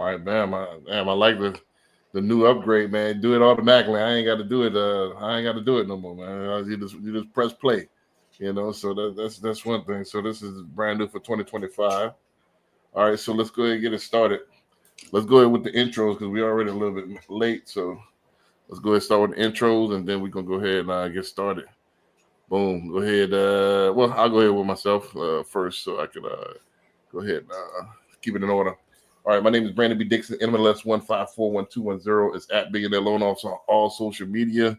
All right, I like the new upgrade, man. Do it automatically. I ain't got to do it. I ain't got to do it no more, man. You just press play. So that's one thing. So this is brand new for 2025. All right, so let's go ahead and get it started. Let's go ahead with the intros because we're already a little bit late. So let's go ahead and start with the intros, and then we're gonna go ahead and get started. Boom. Go ahead. Well, I'll go ahead with myself first, so I can go ahead and keep it in order. All right, my name is Brandon B. Dixon, NMLS 1541210. It's at Billionaire Loan Officer on all social media.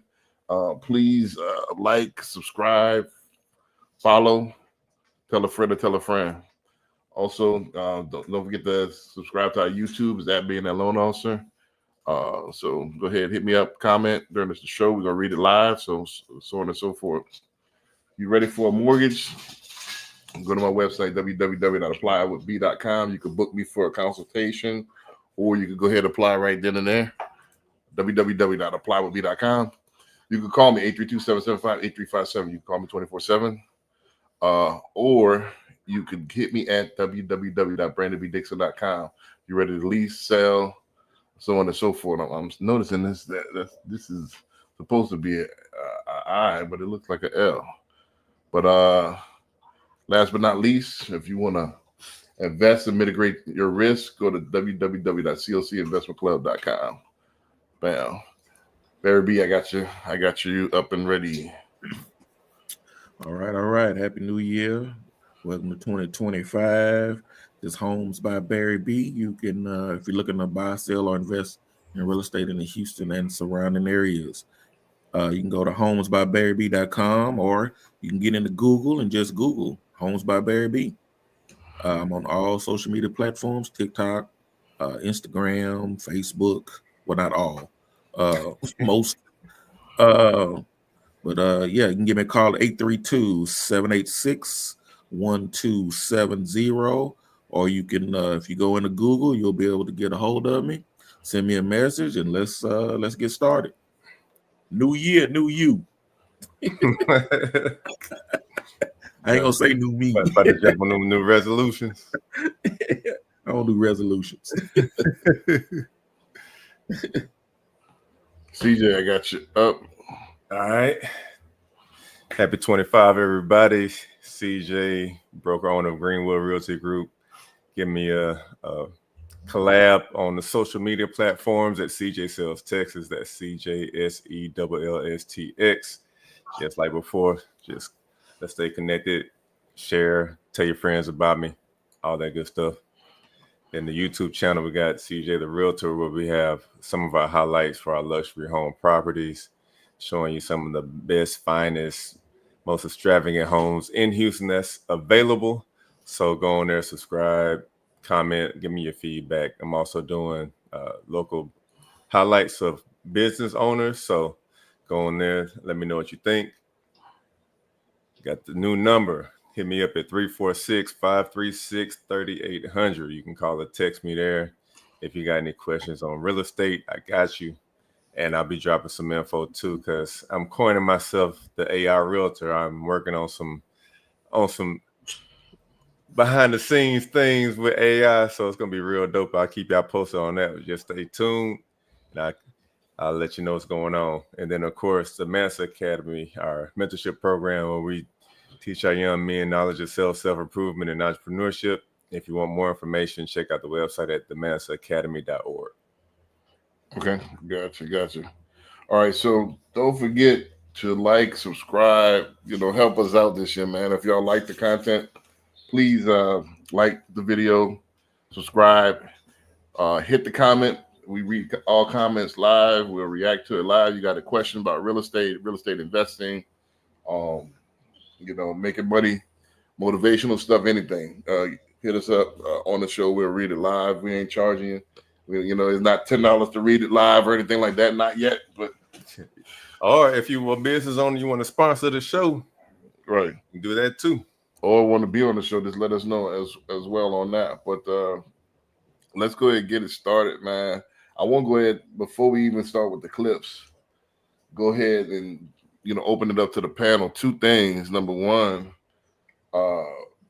Please like, subscribe, follow, tell a friend to tell a friend. Also, don't forget to subscribe to our YouTube. It's at Billionaire Loan Officer. So go ahead, hit me up, comment during the show. We're gonna read it live, so on and so forth. You ready for a mortgage? Go to my website, www.applywithb.com. You can book me for a consultation, or you can go ahead and apply right then and there, www.applywithb.com. You can call me 832-775-8357. You can call me 24/7. Or you can hit me at www.brandonbdixon.com. You ready to lease, sell, so on and so forth. I'm noticing this this is supposed to be a I, but it looks like an L. But last but not least, if you want to invest and mitigate your risk, go to www.cocinvestmentclub.com. Bam. Barry B, I got you up and ready. All right. Happy New Year. Welcome to 2025. This Homes by Barry B. You can, if you're looking to buy, sell, or invest in real estate in the Houston and surrounding areas, you can go to homesbybarryb.com, or you can get into Google and just Google Homes by Barry B. I'm on all social media platforms, TikTok, Instagram, Facebook. Well, not all. Most. But yeah, you can give me a call at 832-786-1270. Or you can, if you go into Google, you'll be able to get a hold of me. Send me a message, and let's get started. New year, new you. I ain't gonna say new me. About to jump on them new resolutions. I don't do resolutions. CJ, I got you up. All right. Happy 25, everybody. CJ, broker owner of Greenwood Realty Group. Give me a collab on the social media platforms at CJ Sells Texas. That's CJSELLSTX. Just like before, just let's stay connected, share, tell your friends about me, all that good stuff. In the YouTube channel, we got CJ the Realtor, where we have some of our highlights for our luxury home properties, showing you some of the best, finest, most extravagant homes in Houston that's available. So go on there, subscribe, comment, give me your feedback. I'm also doing local highlights of business owners. So go on there, let me know what you think. Got the new number. Hit me up at 346-536-3800. You can call or text me there. If you got any questions on real estate, I got you. And I'll be dropping some info too, because I'm coining myself the AI realtor. I'm working on some behind the scenes things with AI. So it's gonna be real dope. I'll keep y'all posted on that. Just stay tuned. And I'll let you know what's going on. And then of course the Mansa Academy, our mentorship program, where we teach our young men knowledge of self-improvement and entrepreneurship. If you want more information, check out the website at themansaacademy.org. Okay, gotcha. All right, so don't forget to like, subscribe, help us out this year, man. If y'all like the content, please like the video, subscribe, hit the comment. We read all comments live. We'll react to it live. You got a question about real estate investing, making money, motivational stuff, anything. Hit us up on the show. We'll read it live. We ain't charging you. It's not $10 to read it live or anything like that. Not yet, but. Or if you a business owner, you want to sponsor the show, right? You can do that too. Or want to be on the show, just let us know as well on that. But let's go ahead and get it started, man. I want to go ahead, before we even start with the clips, go ahead and open it up to the panel. Two things. Number one,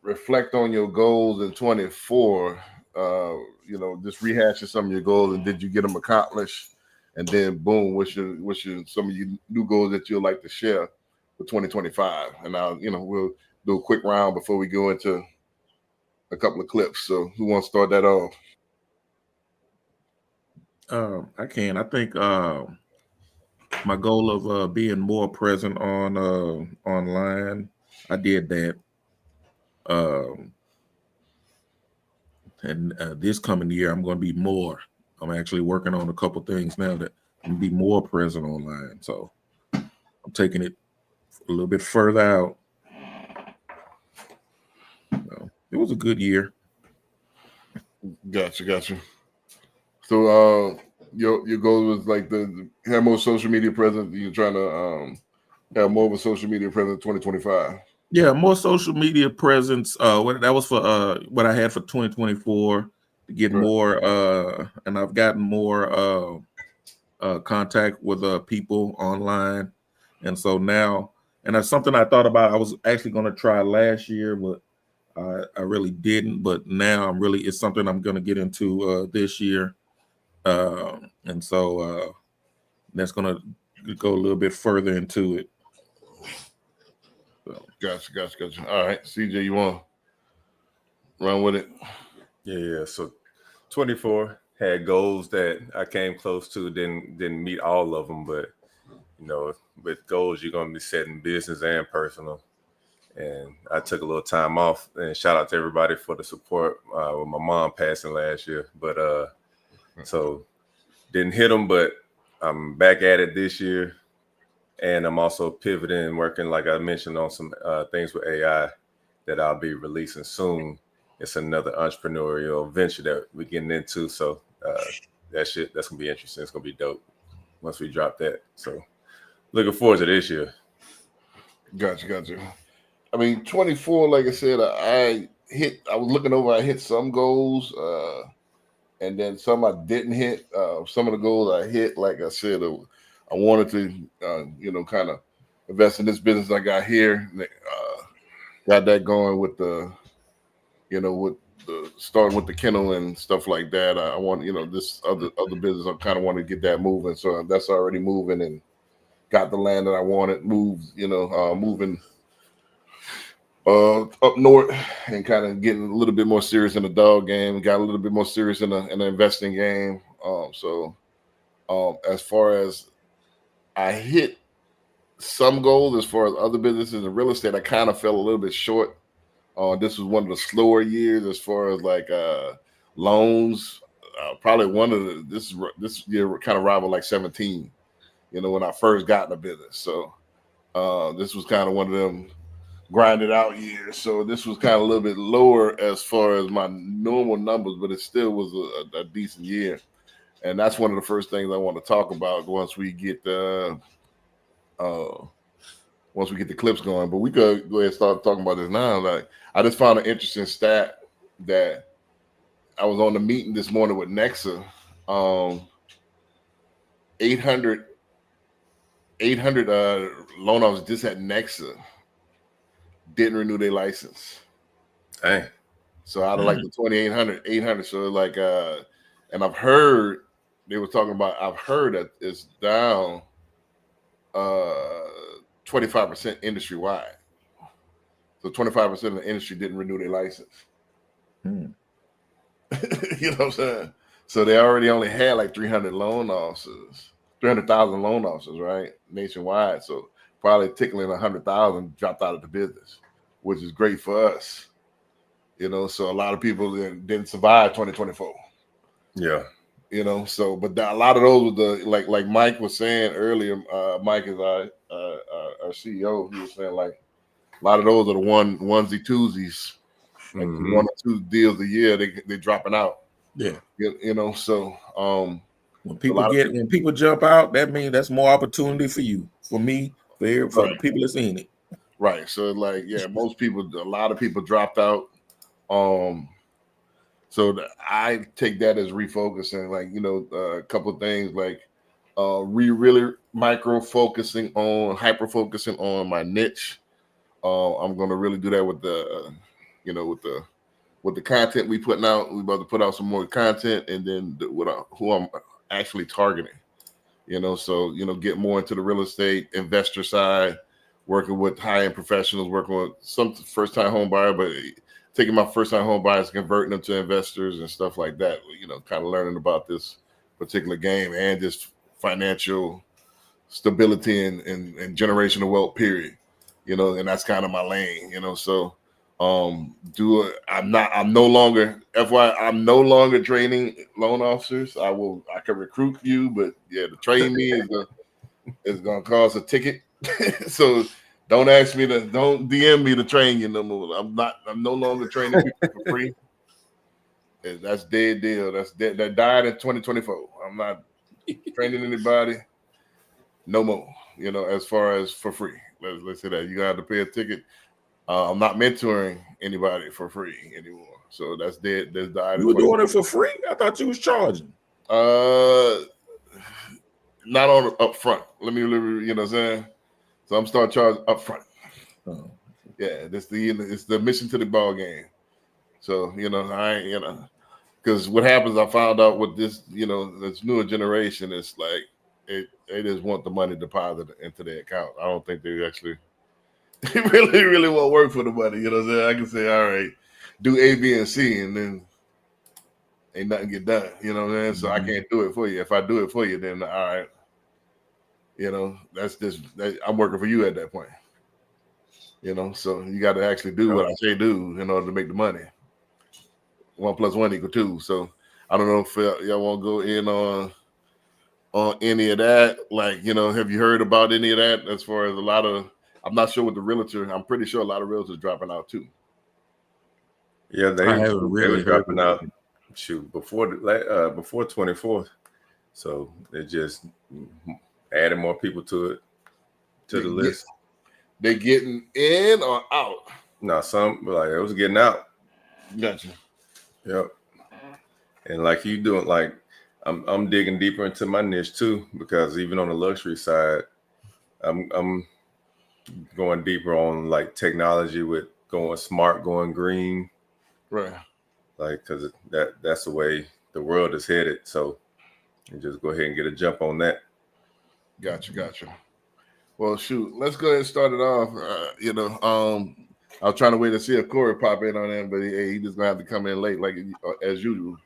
reflect on your goals in 24. just rehashing some of your goals, and did you get them accomplished? And then boom, what's your some of your new goals that you'd like to share for 2025? And now, we'll do a quick round before we go into a couple of clips. So who wants to start that off? I can. I think my goal of being more present on online, I did that. And this coming year, I'm going to be more. I'm actually working on a couple things now that I'm be more present online. So I'm taking it a little bit further out. So it was a good year. Gotcha. So your goal was like the have more social media presence. You're trying to have more of a social media presence in 2025. Yeah, more social media presence. That was for what I had for 2024 to get Right. more. And I've gotten more contact with people online, and so now, and that's something I thought about. I was actually going to try last year, but I really didn't. But now it's something I'm going to get into this year, and so that's going to go a little bit further into it. So. Gotcha. All right, CJ, you want to run with it? Yeah. So 24 had goals that I came close to, didn't meet all of them, but with goals you're going to be setting business and personal. And I took a little time off, and shout out to everybody for the support with my mom passing last year. But so didn't hit them, but I'm back at it this year. And I'm also pivoting, working, like I mentioned, on some things with AI that I'll be releasing soon. It's another entrepreneurial venture that we're getting into. So that's going to be interesting. It's going to be dope once we drop that. So looking forward to this year. Gotcha. I mean, 24, like I said, I was looking over, I hit some goals, and then some I didn't hit. Some of the goals I hit, like I said, I wanted to, kind of invest in this business I got here. Got that going with starting with the kennel and stuff like that. I want, this other business. I kind of want to get that moving. So that's already moving, and got the land that I wanted moved. Moving up north and kind of getting a little bit more serious in the dog game. Got a little bit more serious in the investing game. As far as I hit some goals as far as other businesses in real estate, I kind of fell a little bit short. This was one of the slower years as far as like loans. Probably one of this year kind of rivaled like 17. When I first got in the business. So this was kind of one of them grinded out years. So this was kind of a little bit lower as far as my normal numbers, but it still was a decent year. And that's one of the first things I want to talk about once we get the clips going. But we could go ahead and start talking about this now. Like, I just found an interesting stat that I was on the meeting this morning with Nexa. 800 loan officers just at Nexa didn't renew their license. Dang. So out of like the 800. So like, and I've heard they were talking about. I've heard that it's down 25% industry wide. So 25% of the industry didn't renew their license. You know what I'm saying? So they already only had like 300,000 loan officers, right, nationwide. So probably tickling 100,000 dropped out of the business, which is great for us. So a lot of people didn't survive 2024. Yeah. So but a lot of those with the like Mike was saying earlier. Mike is our CEO. He was saying like a lot of those are the onesie twosies, like 1 or 2 deals a year. They're dropping out. Yeah. So when people jump out, that means that's more opportunity for you, for me, for the people that's in it. Right. So like, yeah, a lot of people dropped out. So I take that as refocusing, like, a couple of things like really hyper focusing on my niche. I'm going to really do that with the with the content we putting out, we about to put out some more content, and then who I'm actually targeting. So get more into the real estate investor side, working with high-end professionals, working with some first-time home buyer, but taking my first-time home buyers, converting them to investors and stuff like that. Kind of learning about this particular game and just financial stability and generational wealth, period. And that's kind of my lane. So I'm no longer training loan officers. I can recruit you, but yeah, to train me is gonna cost a ticket. So don't DM me to train you no more. I'm no longer training people for free. That's dead deal. That died in 2024. I'm not training anybody no more. As far as for free. Let's say that you got to pay a ticket. I'm not mentoring anybody for free anymore. So that's dead. That's died. You were doing it for free? I thought you was charging. Not on up front. Let me, you know what I'm saying? So I'm starting charging up front. Oh. Yeah, it's the mission to the ball game. So, because what happens, I found out with this, this newer generation, it's like they just want the money deposited into their account. I don't think they actually really, really won't work for the money. You know what I'm saying? I can say, all right, do A, B, and C, and then ain't nothing get done. You know what I'm saying? So I can't do it for you. If I do it for you, then all right. I'm working for you at that point. So you got to actually do what I say do in order to make the money. 1 + 1 = 2. So I don't know if y'all want to go in on any of that. Like, have you heard about any of that? As far as I'm not sure with the realtor. I'm pretty sure a lot of realtors dropping out too. Yeah, they haven't really were dropping out. Shoot, before 24th. So they just added more people to the list. They getting in or out? No, some it was getting out. Gotcha. Yep. And like you doing, like I'm digging deeper into my niche too, because even on the luxury side, I'm going deeper on like technology with going smart, going green. Right. Like, because that's the way the world is headed. So you just go ahead and get a jump on that. Gotcha. Well, shoot, let's go ahead and start it off. I was trying to wait to see if Corey pop in on him, but he just gonna have to come in late, like as usual.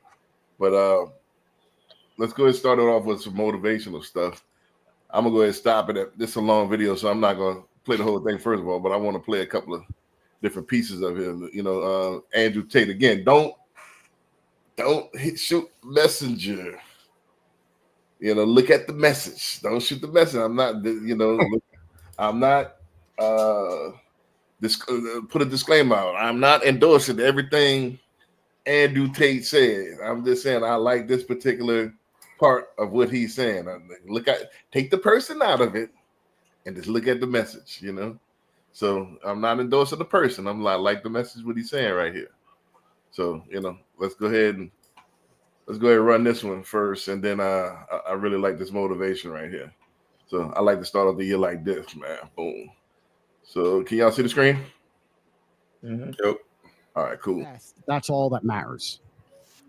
But let's go ahead and start it off with some motivational stuff. I'm gonna go ahead and stop it. This is a long video, so I'm not gonna play the whole thing first of all, but I want to play a couple of different pieces of him. Andrew Tate again. Don't shoot messenger. Look at the message. Don't shoot the message. I'm not. I'm not. Put a disclaimer out. I'm not endorsing everything Andrew Tate said. I'm just saying I like this particular part of what he's saying. Take the person out of it and just look at the message. So I'm not endorsing the person. I like the message what he's saying right here. So let's go ahead and run this one first, and then I really like this motivation right here. So I like to start off the year like this, man. Boom. So can y'all see the screen? Mm-hmm. Yep. All right, cool. That's all that matters.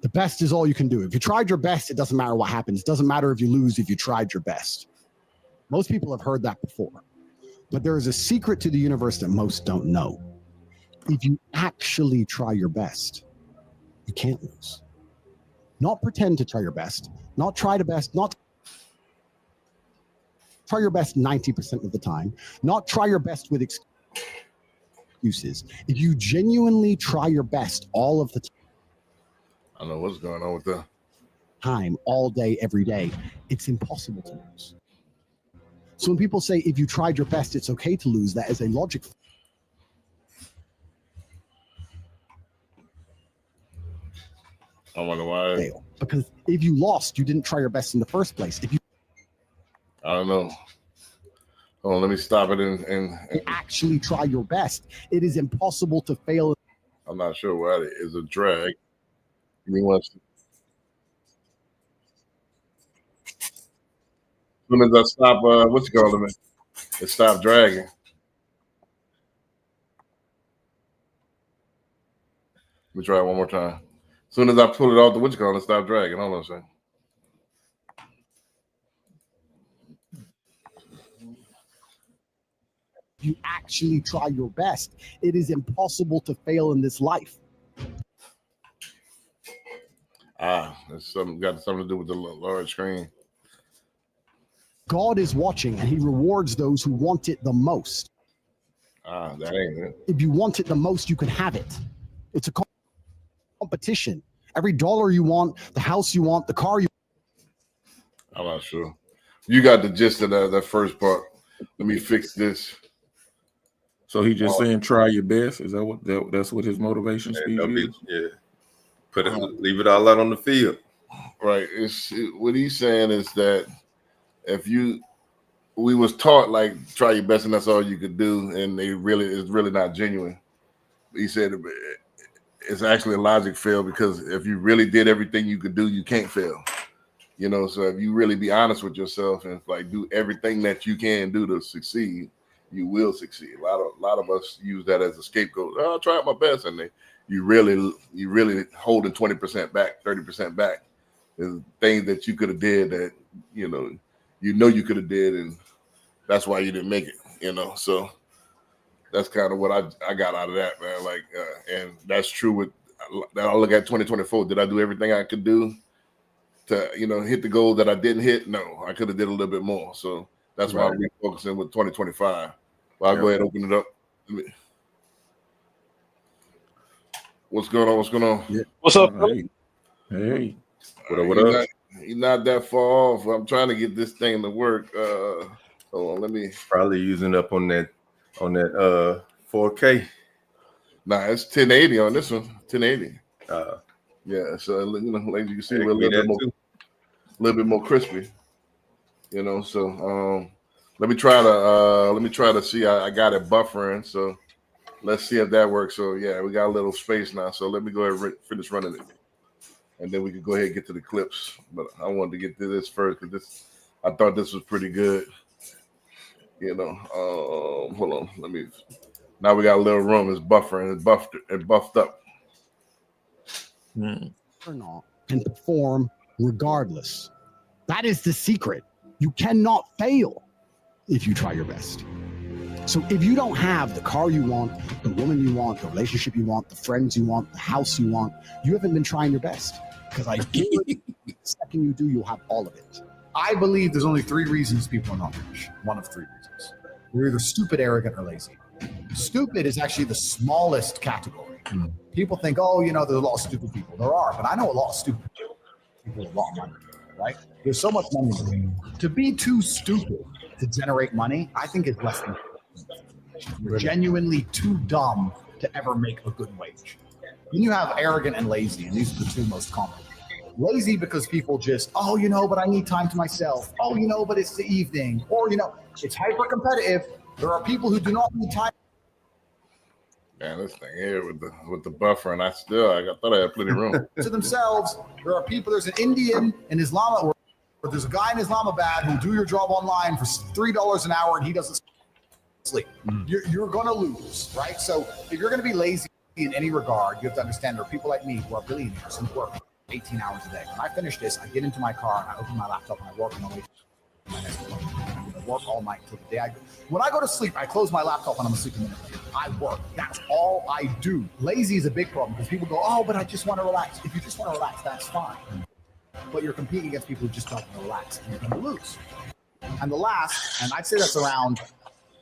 The best is all you can do. If you tried your best, it doesn't matter what happens. It doesn't matter if you lose if you tried your best. Most people have heard that before. But there is a secret to the universe that most don't know. If you actually try your best, you can't lose. Not pretend to try your best, not try the best, not try your best 90% of the time, not try your best with excuses. If you genuinely try your best all of the time, I don't know what's going on with that. Time, all day, every day, it's impossible to lose. So when people say, if you tried your best, it's okay to lose, that is a logic. I wonder why. Fail. Because if you lost, you didn't try your best in the first place. If you I don't know. Hold on, let me stop it and actually try your best, it is impossible to fail. I'm not sure why it is a drag. Give me one. As soon as I stop, what's it called? It stopped dragging. Let me try it one more time. As soon as I pull it off the what you call it, stop dragging. Hold on a second. You actually try your best. It is impossible to fail in this life. That's got something to do with the large screen. God is watching and he rewards those who want it the most. That ain't it. If you want it the most, you can have it. It's a competition. Every dollar you want, the house you want, the car you I'm not sure. You got the gist of that first part. Let me fix this. So he just saying try your best. Is that's what his motivation speech is? Yeah. Leave it all out on the field. Right. What he's saying is that we was taught like try your best and that's all you could do, and it's really not genuine. He said it's actually a logic fail because if you really did everything you could do, you can't fail. You know, so if you really be honest with yourself and like do everything that you can do to succeed, you will succeed. A lot of us use that as a scapegoat. I'll try my best, and you really holding 20% back, 30% back. There's things that you could have did that you could have did, and that's why you didn't make it. You know, so that's kind of what I got out of that, man. Like, and that's true with. I look at 2024. Did I do everything I could do to hit the goal that I didn't hit? No, I could have did a little bit more. So that's why I'm refocusing with 2025. Well, I'll go ahead and open it up. What's going on? Yeah. What's up? Hey. What up? He's not that far off. I'm trying to get this thing to work. Hold on, let me. Probably using up on that 4K. Nah, it's 1080 on this one. 1080. Yeah, so like you can see, we're a little bit more crispy. You know, so let me try to see. I got it buffering, so let's see if that works. So yeah, we got a little space now. So let me go ahead and finish running it, and then we can go ahead and get to the clips. But I wanted to get to this first because I thought this was pretty good. You know, hold on. Now we got a little room. It's buffering. It's buffed up. or not can perform regardless. That is the secret. You cannot fail if you try your best. So if you don't have the car you want, the woman you want, the relationship you want, the friends you want, the house you want, you haven't been trying your best. Because I guarantee the second you do, you'll have all of it. I believe there's only three reasons people are not rich. One of three reasons. You're either stupid, arrogant, or lazy. Stupid is actually the smallest category. People think, oh, there's a lot of stupid people. There are, but I know a lot of stupid people with a lot of money, right? There's so much money in the game. To be too stupid to generate money, I think is less than you're genuinely too dumb to ever make a good wage. Then you have arrogant and lazy, and these are the two most common. Lazy because people just, but I need time to myself. But it's the evening. Or, it's hyper competitive. There are people who do not need time. Man, this thing here with the buffer, and I thought I had plenty of room. To themselves, there are people, there's an Indian in Islamabad, or there's a guy in Islamabad who do your job online for $3 an hour and he doesn't sleep. You're going to lose, right? So if you're going to be lazy in any regard, you have to understand there are people like me who are billionaires who work 18 hours a day. When I finish this, I get into my car and I open my laptop and I work on my way to my next appointment. I'm going to work all night till the day I go. When I go to sleep, I close my laptop and I'm asleep a minute later. I work. That's all I do. Lazy is a big problem because people go, but I just want to relax. If you just want to relax, that's fine. But you're competing against people who just don't want to relax and you're going to lose. And the last, and I'd say that's around,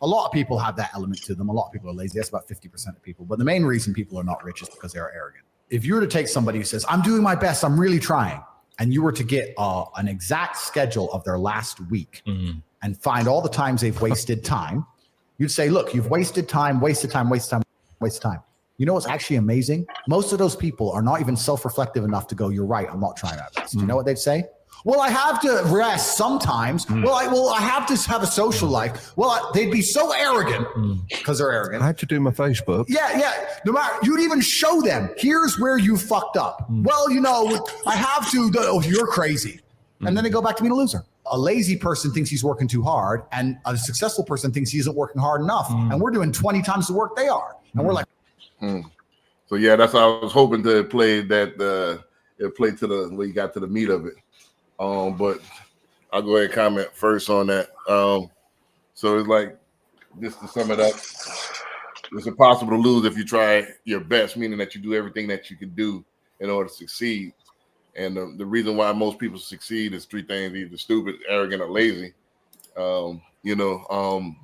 a lot of people have that element to them. A lot of people are lazy. That's about 50% of people. But the main reason people are not rich is because they are arrogant. If you were to take somebody who says, I'm doing my best, I'm really trying, and you were to get an exact schedule of their last week and find all the times they've wasted time, you'd say, look, you've wasted time. You know what's actually amazing? Most of those people are not even self-reflective enough to go, you're right, I'm not trying my best. You know what they'd say? Well, I have to rest sometimes. I have to have a social life. They'd be so arrogant because they're arrogant. I had to do my Facebook. Yeah. No matter, you'd even show them, here's where you fucked up. Well, I have to. Oh, you're crazy. And then they go back to being a loser. A lazy person thinks he's working too hard, and a successful person thinks he isn't working hard enough. And we're doing 20 times the work they are. And we're like, So yeah, that's how I was hoping to play that. It played to the where you got to the meat of it. But I'll go ahead and comment first on that. So it's like, just to sum it up, it's impossible to lose if you try your best, meaning that you do everything that you can do in order to succeed. And the reason why most people succeed is three things: either stupid, arrogant, or lazy. And the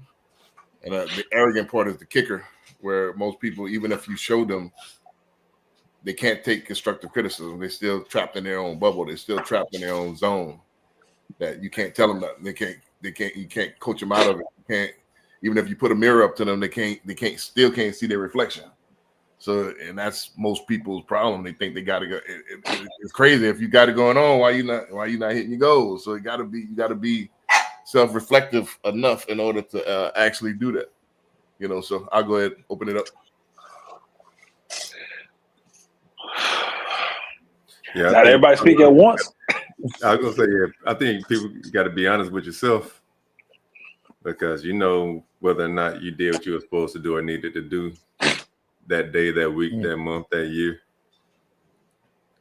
arrogant part is the kicker, where most people, even if you show them, they can't take constructive criticism. They're still trapped in their own bubble. They're still trapped in their own zone. That you can't tell them nothing. You can't coach them out of it. You can't, even if you put a mirror up to them, they can't see their reflection. So, and that's most people's problem. They think they got to go. It's crazy. If you got it going on, why you not hitting your goals? So you got to be self-reflective enough in order to actually do that. So I'll go ahead and open it up. Yeah, not everybody speak at once. I was gonna say, yeah, I think people got to be honest with yourself, because you know whether or not you did what you were supposed to do or needed to do that day, that week, that month, that year.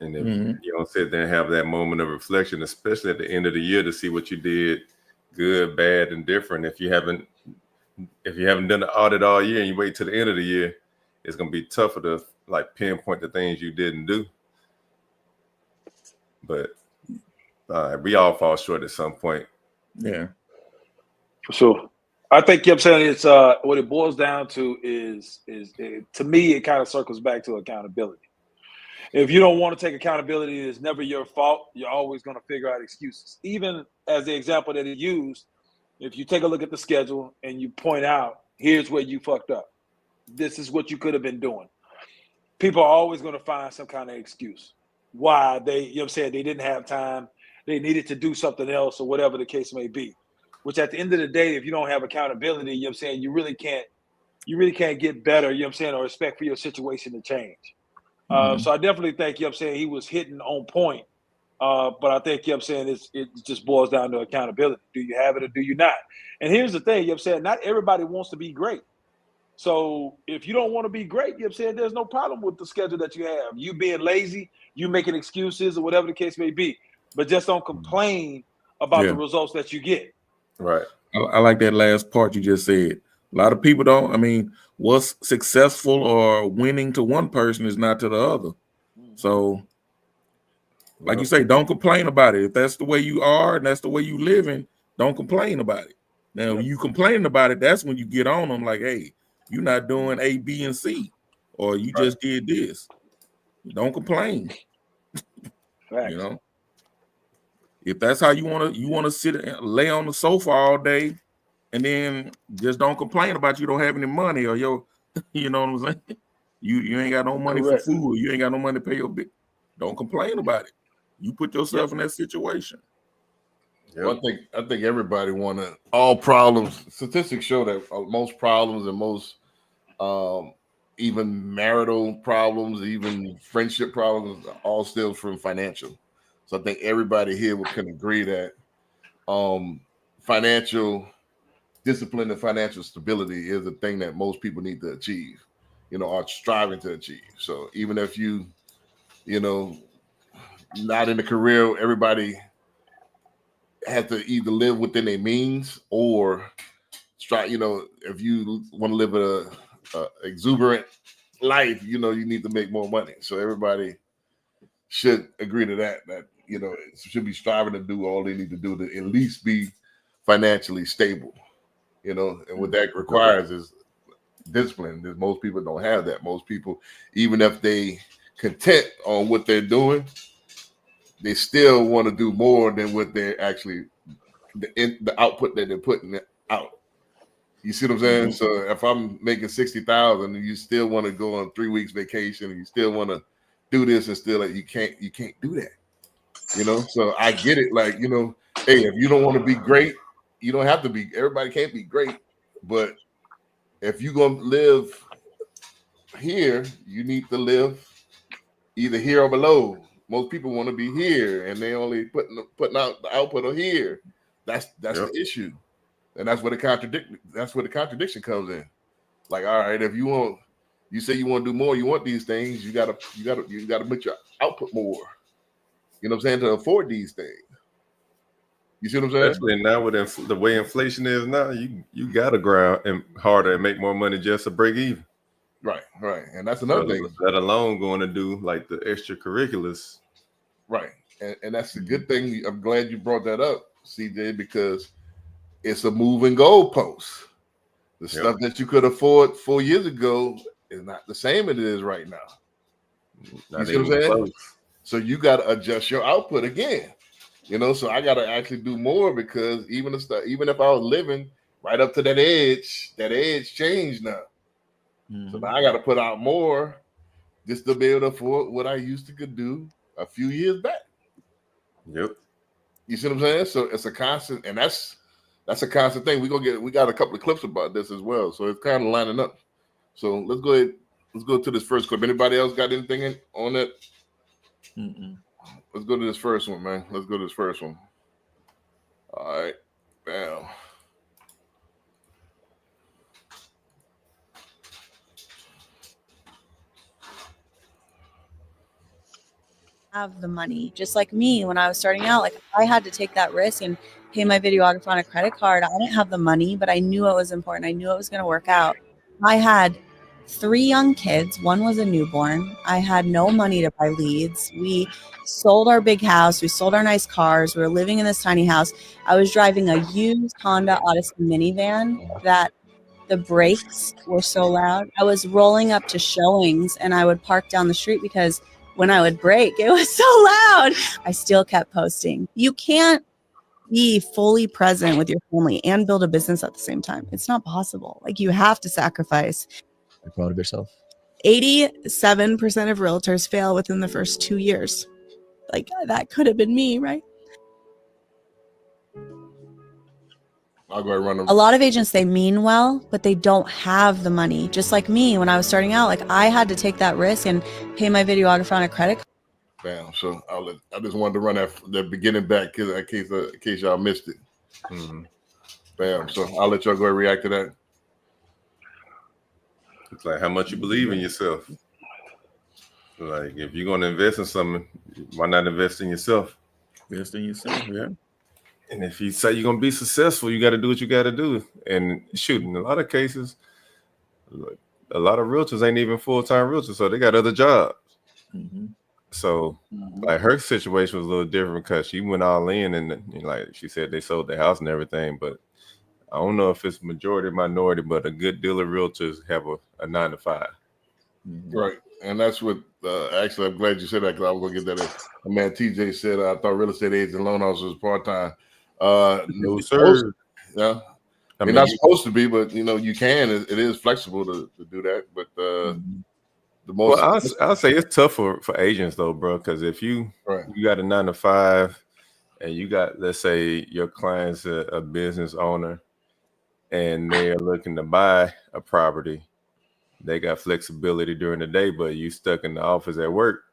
And if you don't sit there and have that moment of reflection, especially at the end of the year, to see what you did, good, bad, and different. If you haven't done the audit all year and you wait till the end of the year, it's gonna be tougher to like pinpoint the things you didn't do. But we all fall short at some point. Yeah. For sure. I think I'm saying it's what it boils down to is to me, it kind of circles back to accountability. If you don't want to take accountability, it's never your fault. You're always going to figure out excuses. Even as the example that he used, if you take a look at the schedule and you point out, here's where you fucked up. This is what you could have been doing. People are always going to find some kind of excuse why they didn't have time, they needed to do something else, or whatever the case may be. Which at the end of the day, if you don't have accountability, you really can't get better, or respect for your situation to change. So I definitely think, he was hitting on point. But I think, it just boils down to accountability. Do you have it or do you not? And here's the thing, not everybody wants to be great. So if you don't want to be great, there's no problem with the schedule that you have. You being lazy, you making excuses, or whatever the case may be. But just don't complain about the results that you get. Right. I like that last part you just said. A lot of people don't. I mean, what's successful or winning to one person is not to the other. So, like you say, don't complain about it. If that's the way you are and that's the way you living, don't complain about it. Now, when you complaining about it, that's when you get on them like, hey, you're not doing A, B, and C, or you just did this. Don't complain. Facts. If that's how you want to sit and lay on the sofa all day, and then just don't complain about you don't have any money, or you know what I'm saying? You ain't got no money for food, you ain't got no money to pay your bill. Don't complain about it. You put yourself in that situation. Well, I think everybody all problems. Statistics show that most problems and most even marital problems, even friendship problems, all stems from financial. So I think everybody here can agree that financial discipline and financial stability is a thing that most people need to achieve, are striving to achieve. So even if you, not in the career, everybody have to either live within their means or try, if you want to live a exuberant life, you need to make more money. So everybody should agree to that should be striving to do all they need to do to at least be financially stable, and what that requires is discipline. Most people don't have that. Most people, even if they content on what they're doing, they still want to do more than what they're actually the output that they're putting out. You see what I'm saying? So if I'm making $60,000 and you still want to go on 3 weeks vacation and you still want to do this and still you can't do that. So I get it. Like, hey, if you don't want to be great, you don't have to be. Everybody can't be great, but if you're gonna live here, you need to live either here or below. Most people want to be here, and they only putting out the output of here. That's the issue, and that's where the contradiction comes in. Like, all right, if you you say you want to do more, you want these things, you gotta make your output more. You know what I'm saying, to afford these things. You see what I'm saying? Especially now with the way inflation is now, you gotta grind and harder and make more money just to break even. Right. And that's another thing. Let alone going to do like the extracurriculars. Right. And that's a good thing. I'm glad you brought that up, CJ, because it's a moving goalpost. The stuff that you could afford 4 years ago is not the same as it is right now. You see what I'm saying? Close. So you got to adjust your output again. You know, so I got to actually do more because even if I was living right up to that edge changed now. So now I got to put out more just to be able to afford what I used to could do a few years back. Yep. You see what I'm saying? So it's a constant, and that's a constant thing. We got a couple of clips about this as well. So it's kind of lining up. So let's go ahead. Let's go to this first clip. Anybody else got anything on that? Let's go to this first one, man. Let's go to this first one. All right. Bam. Have the money, just like me when I was starting out. Like I had to take that risk and pay my videographer on a credit card. I didn't have the money, but I knew it was important. I knew it was going to work out. I had 3 young kids. One was a newborn. I had no money to buy leads. We sold our big house. We sold our nice cars. We were living in this tiny house. I was driving a used Honda Odyssey minivan that the brakes were so loud. I was rolling up to showings and I would park down the street because when I would brake, it was so loud. I still kept posting. You can't be fully present with your family and build a business at the same time. It's not possible. Like you have to sacrifice. Are you proud of yourself? 87% of realtors fail within the first 2 years. Like that could have been me, right? I'll go ahead and run them. A lot of agents, they mean well, but they don't have the money. Just like me when I was starting out, like I had to take that risk and pay my videographer on a credit card. Bam. So I just wanted to run that beginning back in case y'all missed it. Bam. So I'll let y'all go and react to that. It's like how much you believe in yourself. Like if you're going to invest in something, why not invest in yourself? Invest in yourself, yeah. And if you say you're going to be successful, you got to do what you got to do. And shoot, in a lot of cases, a lot of realtors ain't even full-time realtors, so they got other jobs. So like her situation was a little different because she went all in and like she said, they sold their house and everything. But I don't know if it's majority or minority, but a good deal of realtors have a 9 to 5. Right. And that's what actually I'm glad you said that because I was going to get that. Man, TJ said I thought real estate agent and loan officer was part-time. No, sir. Yeah. I mean, not supposed to be, but you can. It is flexible to do that. But the most. Well, I'll say it's tough for agents though, bro. Because if you got a 9 to 5, and you got, let's say, your client's a business owner, and they're looking to buy a property, they got flexibility during the day, but you stuck in the office at work.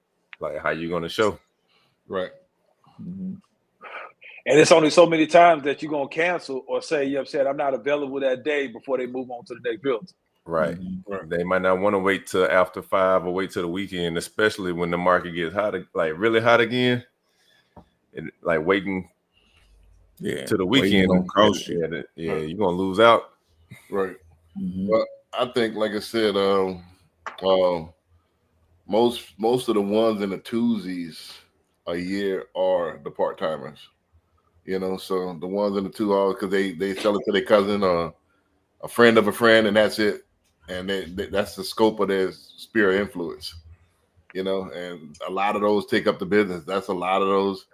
Like, how you going to show? Right. And it's only so many times that you're going to cancel or say you're upset, I'm not available that day before they move on to the next building. Right. They might not want to wait till after 5 or wait till the weekend, especially when the market gets hot, like really hot again. And like waiting to the weekend gonna cost you. You're going to lose out. Right. Well, I think, like I said, most of the ones in the twosies a year are the part-timers. So the ones in the 2 hours because they sell it to their cousin or a friend of a friend, and that's it. And that's the scope of their sphere of influence. And a lot of those take up the business. That's a lot of those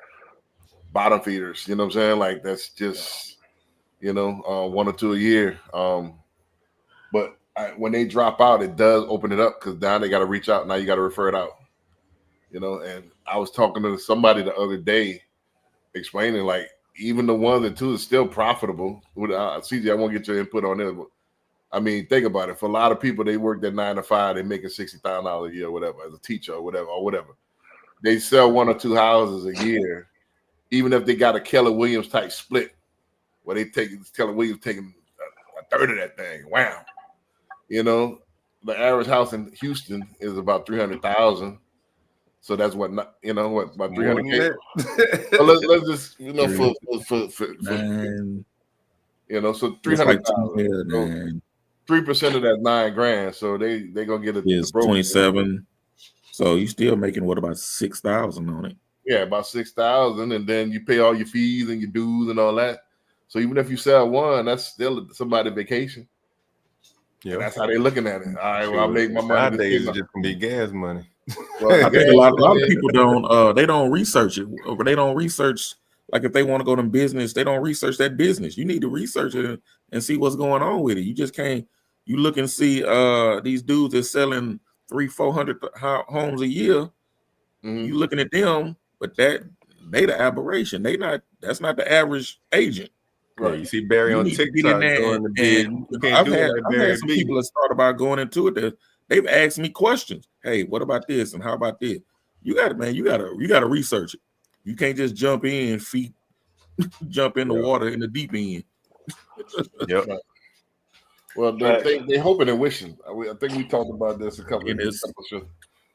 bottom feeders. You know what I'm saying? Like that's just 1 or 2 a year. But when they drop out, it does open it up because now they got to reach out. Now you got to refer it out. And I was talking to somebody the other day explaining like even the 1 and 2 is still profitable. CJ, I won't get your input on this, but I mean, think about it. For a lot of people, they work that 9 to 5, they making $60,000 a year, or whatever, as a teacher or whatever. They sell 1 or 2 houses a year, even if they got a Keller Williams type split, where they take Keller Williams taking a third of that thing. Wow. the average house in Houston is about 300,000. So that's what about 300K. So let's just for Nine, so it's like 300,000. 3% of that $9,000. So they gonna get is 27. So you still making what, about 6,000 on it? Yeah, about 6,000, and then you pay all your fees and your dues and all that. So even if you sell one, that's still somebody's vacation. Yeah, that's how they're looking at it. All right, well, I make my money. Nowadays, it's just gonna be gas money. Well, I think a lot of people don't. They don't research it. Or they don't research. Like if they want to go to business, they don't research that business. You need to research it and see what's going on with it. You just can't. You look and see these dudes that's selling 300-400 homes a year. Mm-hmm. You looking at them, but they the aberration. That's not the average agent. Right. Yeah, you see Barry on TikTok doing the bid. I've had some people that thought about going into it that they've asked me questions. Hey, what about this? And how about this? You got to research it. You can't just jump in jump in the water in the deep end. Yep. Right. Well, they hoping and wishing. I think we talked about this a couple of years ago.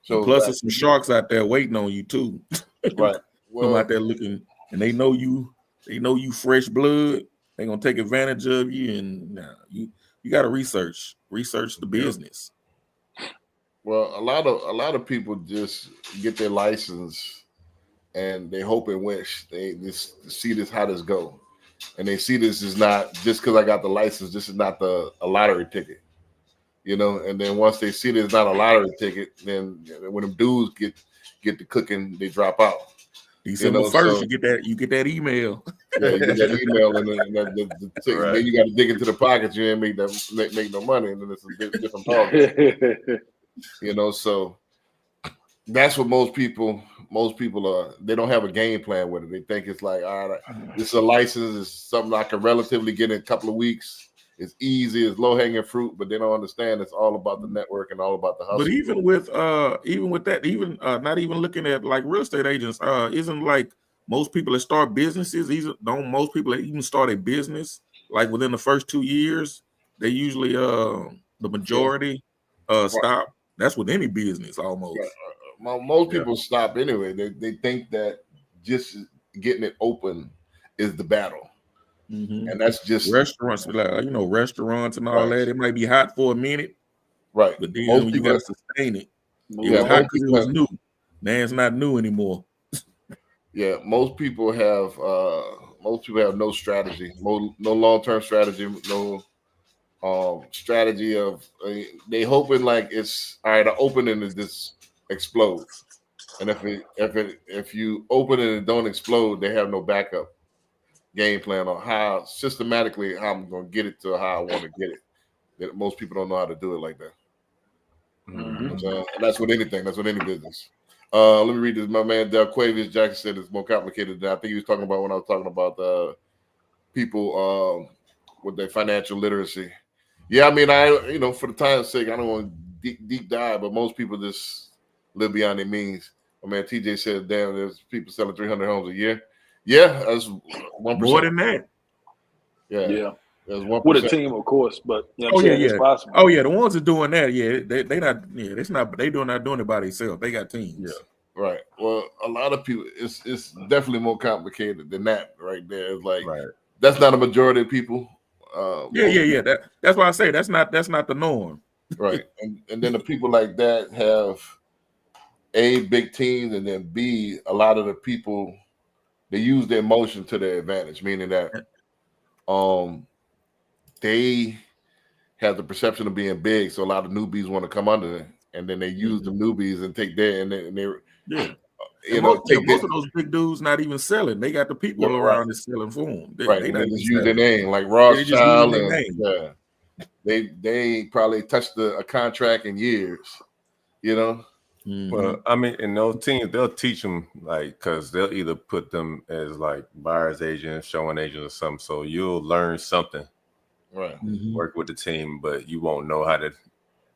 So plus there's some sharks out there waiting on you too. Right. Well, out there looking, and they know you fresh blood. They're gonna take advantage of you, and you got to research the business. Well, a lot of people just get their license and they hope and wish. They just see how this go, and they see this is not just because I got the license. This is not a lottery ticket, And then once they see that it's not a lottery ticket, then when them dudes get to cooking, they drop out. December 1st, you get that email. Yeah, you get that email, and then you got to dig into the pockets. You ain't make no money, and then it's a different problem. So that's what most people are. They don't have a game plan with it. They think it's like, all right, this is a license. It's something I can relatively get in a couple of weeks. It's easy, it's low hanging fruit, but they don't understand it's all about the network and all about the hustle. But even with that, not even looking at like real estate agents, isn't like most people that start businesses, don't most people that even start a business like within the first 2 years, they usually the majority stop. That's with any business almost. Most people stop anyway. They think that just getting it open is the battle. Mm-hmm. And that's just restaurants, restaurants and all that. It might be hot for a minute, right? But then you got to sustain it. It was hot because it was new. Now it's not new anymore. Yeah, most people have no strategy, no long-term strategy, no strategy of they hoping like it's all right. I open and it just explodes, and if you open and it don't explode, they have no backup game plan on how I'm going to get it to how I want to get it. That most people don't know how to do it like that. Mm-hmm. And that's with anything. That's with any business. Let me read this. My man Delquavius Jackson said it's more complicated than I think he was talking about when I was talking about people with their financial literacy. Yeah, I mean, for the time's sake, I don't want to deep dive, but most people just live beyond their means. My man TJ said, damn, there's people selling 300 homes a year. Yeah, that's 1%. More than that. Yeah. That's 1%. With a team, of course, but it's possible. Oh yeah, the ones that doing that, they not. Yeah, it's not. They not doing it by themselves. They got teams. Yeah, right. Well, a lot of people, it's definitely more complicated than that. Right there, it's like that's not a majority of people. Yeah. That's why I say that's not the norm. Right, and then the people like that have A, big teams, and then B, a lot of the people. They use their emotion to their advantage, meaning that they have the perception of being big, so a lot of newbies want to come under them, and then they use the newbies and take their most of those big dudes not even selling. They got the people around that's selling for them. They just use their name, like Rothschild, they probably touched a contract in years, Mm-hmm. Well, I mean, in those teams, they'll teach them because they'll either put them as like buyer's agents, showing agents, or something. So you'll learn something, right? Work with the team, but you won't know how to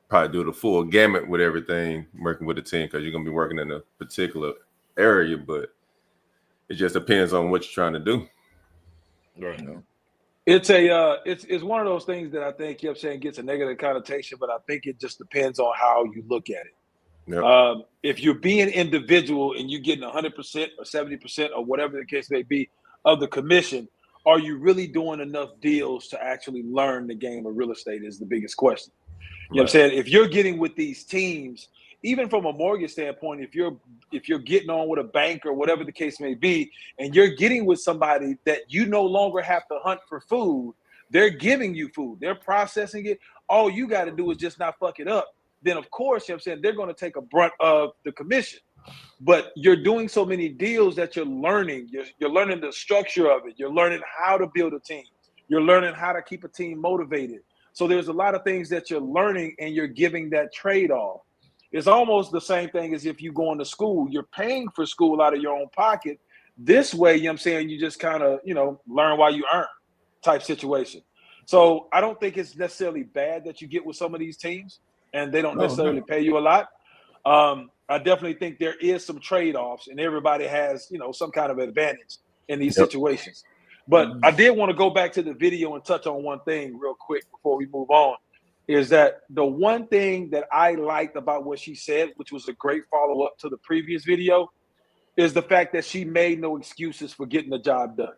probably do the full gamut with everything working with the team because you're gonna be working in a particular area. But it just depends on what you're trying to do. Right. It's one of those things that I think you know what I'm saying gets a negative connotation, but I think it just depends on how you look at it. Yep. If you're being individual and you're getting 100% or 70% or whatever the case may be of the commission, are you really doing enough deals to actually learn the game of real estate is the biggest question. You know what I'm saying? If you're getting with these teams, even from a mortgage standpoint, if you're getting on with a bank or whatever the case may be, and you're getting with somebody that you no longer have to hunt for food, they're giving you food, they're processing it. All you got to do is just not fuck it up. Then of course, you know what I'm saying, they're going to take a brunt of the commission. But you're doing so many deals that you're learning. You're learning the structure of it. You're learning how to build a team. You're learning how to keep a team motivated. So there's a lot of things that you're learning and you're giving that trade-off. It's almost the same thing as if you go into school. You're paying for school out of your own pocket. This way, you know what I'm saying, you just kind of, learn while you earn type situation. So I don't think it's necessarily bad that you get with some of these teams and they don't necessarily pay you a lot. I definitely think there is some trade-offs and everybody has, some kind of advantage in these situations. But I did want to go back to the video and touch on one thing real quick before we move on, is that the one thing that I liked about what she said, which was a great follow-up to the previous video, is the fact that she made no excuses for getting the job done.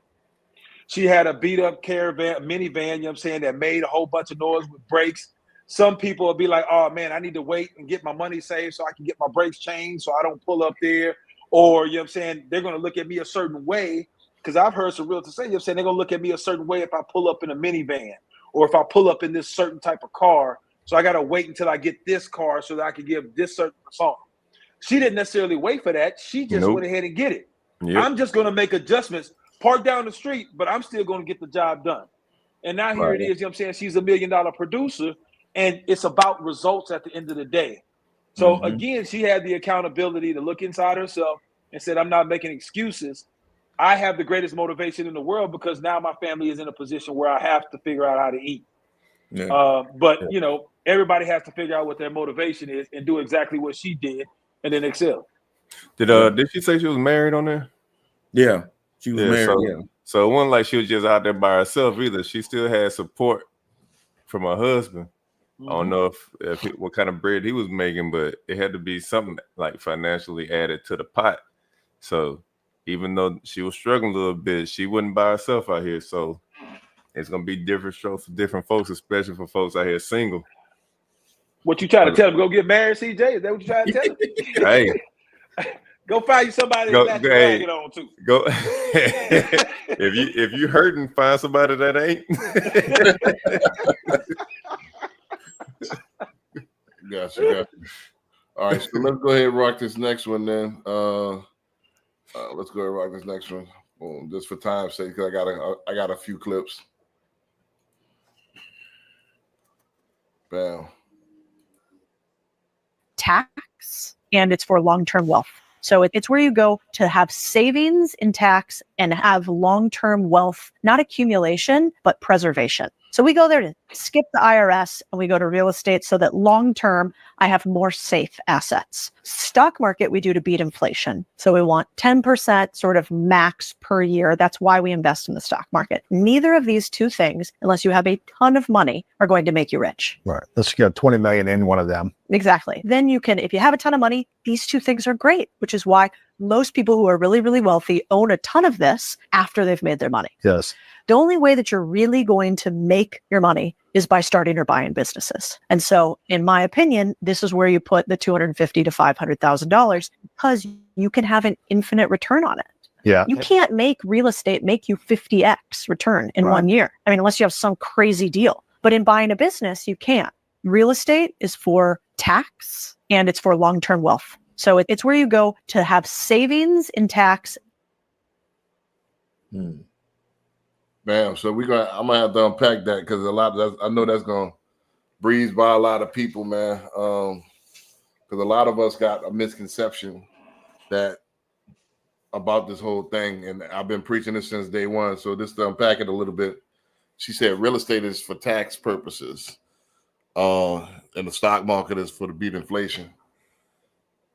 She had a beat-up minivan, you know what I'm saying, that made a whole bunch of noise with brakes. Some people will be like, oh, man, I need to wait and get my money saved so I can get my brakes changed so I don't pull up there. Or, you know what I'm saying, they're going to look at me a certain way. Because I've heard some realtors say, you know what I'm saying, they're going to look at me a certain way if I pull up in a minivan or if I pull up in this certain type of car. So I got to wait until I get this car so that I can give this certain song. She didn't necessarily wait for that. She just went ahead and get it. Yep. I'm just going to make adjustments, park down the street, but I'm still going to get the job done. And now here it is, you know what I'm saying, she's $1 million producer, and it's about results at the end of the day. So again, she had the accountability to look inside herself and said, I'm not making excuses. I have the greatest motivation in the world because now my family is in a position where I have to figure out how to eat. But everybody has to figure out what their motivation is and do exactly what she did and then excel. Did she say she was married on there? Yeah, she was married. So it wasn't like she was just out there by herself either. She still had support from her husband. I don't know if what kind of bread he was making, but it had to be something like financially added to the pot. So even though she was struggling a little bit, she wasn't by herself out here. So it's gonna be different strokes for different folks, especially for folks out here single. What you trying to tell them? Go get married, CJ? Is that what you trying to tell them? Hey, go find you somebody that you can get on to. Go if you hurting, find somebody that ain't. Gotcha. All right, so let's go ahead and rock this next one then. Let's go ahead and rock this next one. Boom, just for time's sake, because I got a few clips. Bam. Tax, and it's for long-term wealth. So it's where you go to have savings in tax and have long-term wealth, not accumulation, but preservation. So we go there to skip the IRS and we go to real estate so that long-term I have more safe assets. Stock market we do to beat inflation. So we want 10% sort of max per year. That's why we invest in the stock market. Neither of these two things, unless you have a ton of money, are going to make you rich. Right. Let's get 20 million in one of them. Exactly. Then you can, if you have a ton of money, these two things are great, which is why most people who are really, really wealthy own a ton of this after they've made their money. Yes. The only way that you're really going to make your money is by starting or buying businesses. And so, in my opinion, this is where you put the $250,000 to $500,000 because you can have an infinite return on it. Yeah. You can't make real estate make you 50x return in 1 year. I mean, unless you have some crazy deal. But in buying a business, you can't. Real estate is for tax and it's for long-term wealth. So it's where you go to have savings in tax. Bam. So I'm gonna have to unpack that because I know that's gonna breeze by a lot of people, man. Because a lot of us got a misconception about this whole thing, and I've been preaching this since day one. So just to unpack it a little bit, she said real estate is for tax purposes, and the stock market is for to beat inflation.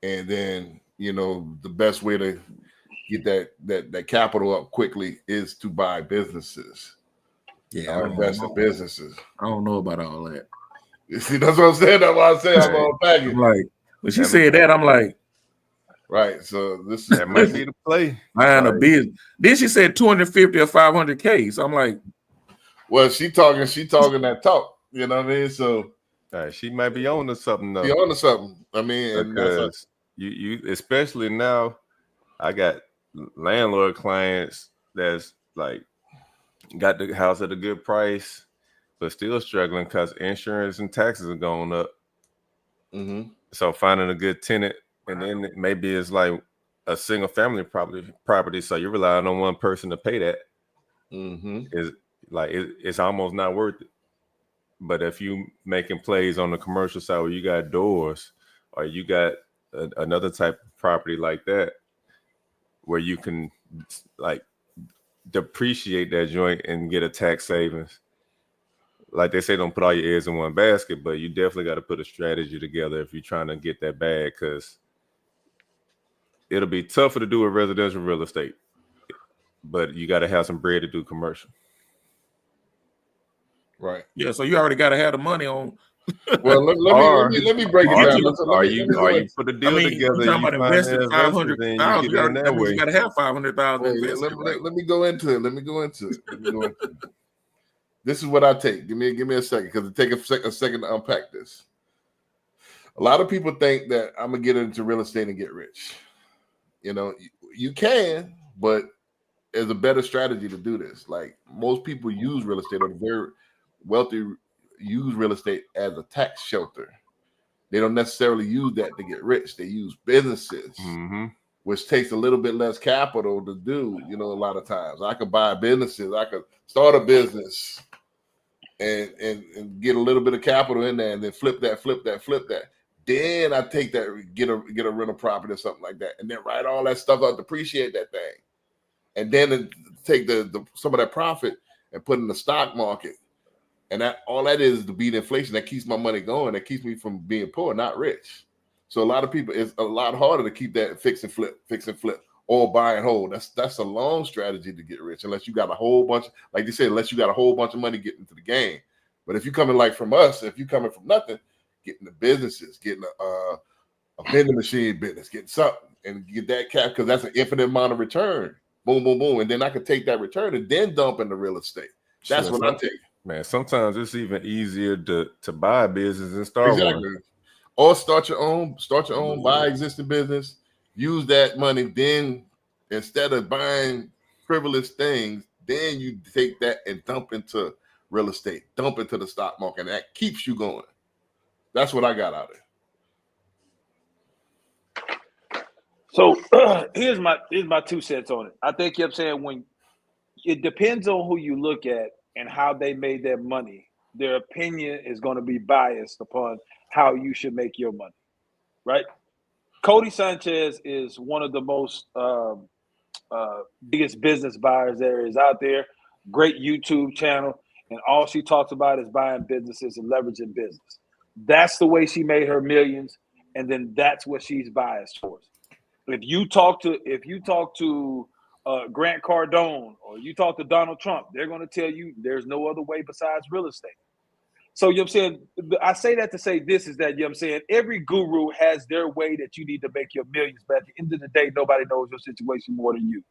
And then the best way to get that capital up quickly is to buy businesses. Yeah, I invest in businesses. I don't know about all that. You see, that's what I'm saying. That's why I say I'm on package. I'm like, when she said that, I'm like, right. So this is That might be the play. buying a business. Then she said 250 or 500K. So I'm like, well, she talking that talk. You know what I mean? So she might be on to something though. She on to something. I mean, and because you especially now, I got landlord clients that's like got the house at a good price, but still struggling because insurance and taxes are going up. Mm-hmm. So finding a good tenant, and then maybe it's like a single family property. So you're relying on one person to pay that. Mm-hmm. Is like it's almost not worth it. But if you making plays on the commercial side where you got doors, or you got another type of property like that, where you can like depreciate that joint and get a tax savings. Like they say, don't put all your eggs in one basket, but you definitely got to put a strategy together if you're trying to get that bag, because it'll be tougher to do with residential real estate, but you got to have some bread to do commercial. Right. yeah, so you already got to have the money on. Well, let me break it down. Are you put a deal together? You talking about investing 500,000? That way you got to have 500,000 invested. Let me go into it. This is what I take. Give me a second, because it take a second to unpack this. A lot of people think that I'm gonna get into real estate and get rich. You know, you can, but there's a better strategy to do this. Like, most people use real estate, or the very wealthy use real estate as a tax shelter. They don't necessarily use that to get rich. They use businesses, which takes a little bit less capital to do. You know, a lot of times I could buy businesses. I could start a business and get a little bit of capital in there, and then flip that. Then I take that, get a rental property or something like that, and then write all that stuff out, depreciate that thing, and then take the some of that profit and put in the stock market. And all that is to beat inflation. That keeps my money going. That keeps me from being poor, not rich. So a lot of people, it's a lot harder to keep that fix and flip, or buy and hold. That's a long strategy to get rich, unless you got a whole bunch, like they said, unless you got a whole bunch of money getting into the game. But if you coming like from us, if you coming from nothing, getting the businesses, getting a vending machine business, getting something, and get that cap, because that's an infinite amount of return. Boom, boom, boom, and then I could take that return and then dump into real estate. That's what I take. Man, sometimes it's even easier to buy a business and start one. Or start your own, buy existing business, use that money, then instead of buying frivolous things, then you take that and dump into real estate, dump into the stock market, and that keeps you going. That's what I got out of it. So here's my 2 cents on it. I think you're saying, when it depends on who you look at and how they made their money, their opinion is going to be biased upon how you should make your money, right? Cody Sanchez is one of the most biggest business buyers there is out there. Great YouTube channel, and all she talks about is buying businesses and leveraging business. That's the way she made her millions, and then that's what she's biased towards. If you talk to Grant Cardone, or you talk to Donald Trump, they're going to tell you there's no other way besides real estate. So, you know what I'm saying? I say that to say this is that, you know what I'm saying, every guru has their way that you need to make your millions, but at the end of the day, nobody knows your situation more than you.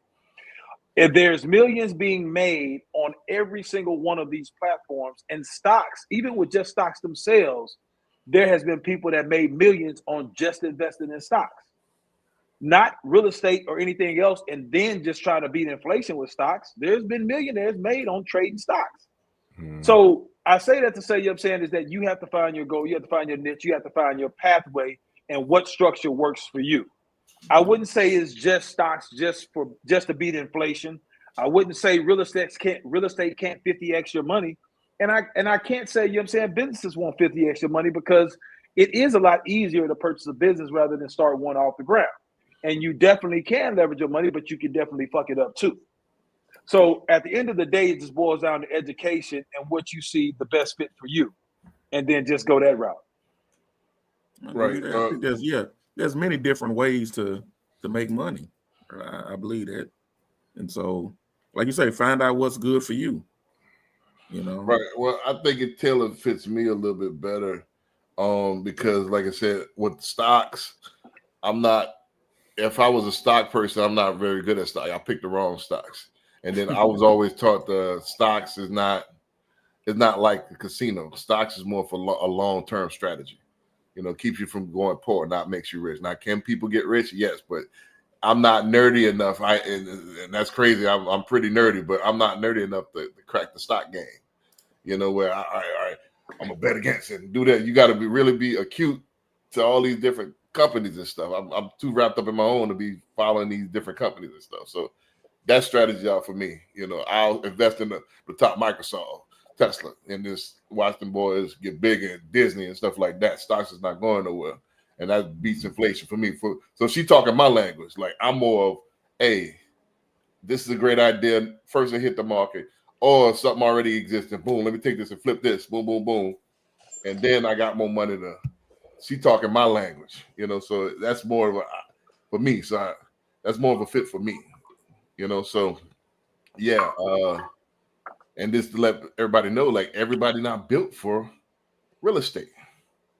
If there's millions being made on every single one of these platforms, and stocks, even with just stocks themselves, there has been people that made millions on just investing in stocks. Not real estate or anything else, and then just trying to beat inflation with stocks. There's been millionaires made on trading stocks. So I say that to say, you know what I'm saying, is that you have to find your goal, you have to find your niche, you have to find your pathway, and what structure works for you. I wouldn't say it's just stocks just to beat inflation. I wouldn't say real estate can't 50x your money. And I can't say, you know what I'm saying, businesses won't 50x your money, because it is a lot easier to purchase a business rather than start one off the ground. And you definitely can leverage your money, but you can definitely fuck it up too. So at the end of the day, it just boils down to education and what you see the best fit for you, and then just go that route. Right. I think there's many different ways to make money. I believe that. And so, like you say, find out what's good for you. You know, Right. Well, I think it tailor fits me a little bit better, because like I said, with stocks, I'm not. If I was a stock person, I'm not very good at stock. I picked the wrong stocks, and then I was always taught the stocks is not. It's not like the casino. Stocks is more for a long-term strategy. You know, keeps you from going poor, not makes you rich. Now, can people get rich? Yes, but I'm not nerdy enough. And that's crazy. I'm pretty nerdy, but I'm not nerdy enough to crack the stock game. You know, where I'm gonna bet against it and do that. You got to really be acute to all these different companies and stuff. I'm too wrapped up in my own to be following these different companies and stuff. So that strategy out for me. You know, I'll invest in the top Microsoft, Tesla, and just watch them boys get big in Disney and stuff like that. Stocks is not going nowhere, and that beats inflation for me. So she talking my language. Like I'm more of, hey, this is a great idea. First, I hit the market, or something already existing. Boom, let me take this and flip this. Boom, boom, boom, and then I got more money to. She talking my language, you know. So that's more of a for me. So that's more of a fit for me, you know. So yeah. And just to let everybody know, like everybody not built for real estate.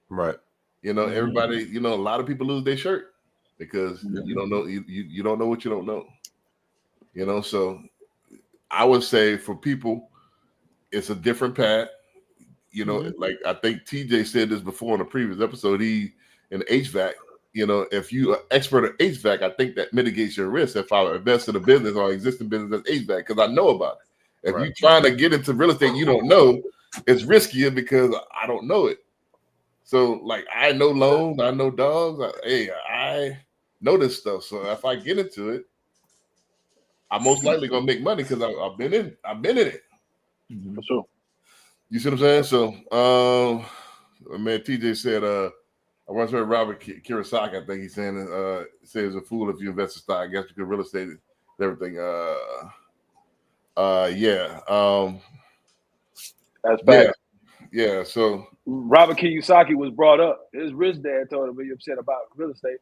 Right. You know, everybody, you know, a lot of people lose their shirt because you don't know you don't know what you don't know. You know, so I would say for people, it's a different path. You know, like I think TJ said this before in a previous episode. He in HVAC, you know, if you are expert at HVAC, I think that mitigates your risk if I invest in a business or existing business as HVAC because I know about it. If you're trying to get into real estate, you don't know, it's riskier because I don't know it. So, like, I know loans, I know dogs. I know this stuff. So if I get into it, I'm most likely gonna make money because I've been in it. For sure. You see what I'm saying? So, man, TJ said, I once heard Robert Kiyosaki. I think he's saying, says a fool if you invest in stock. I guess because real estate is everything. That's bad. Yeah. So Robert Kiyosaki was brought up. His rich dad told him, "Are you upset about real estate?"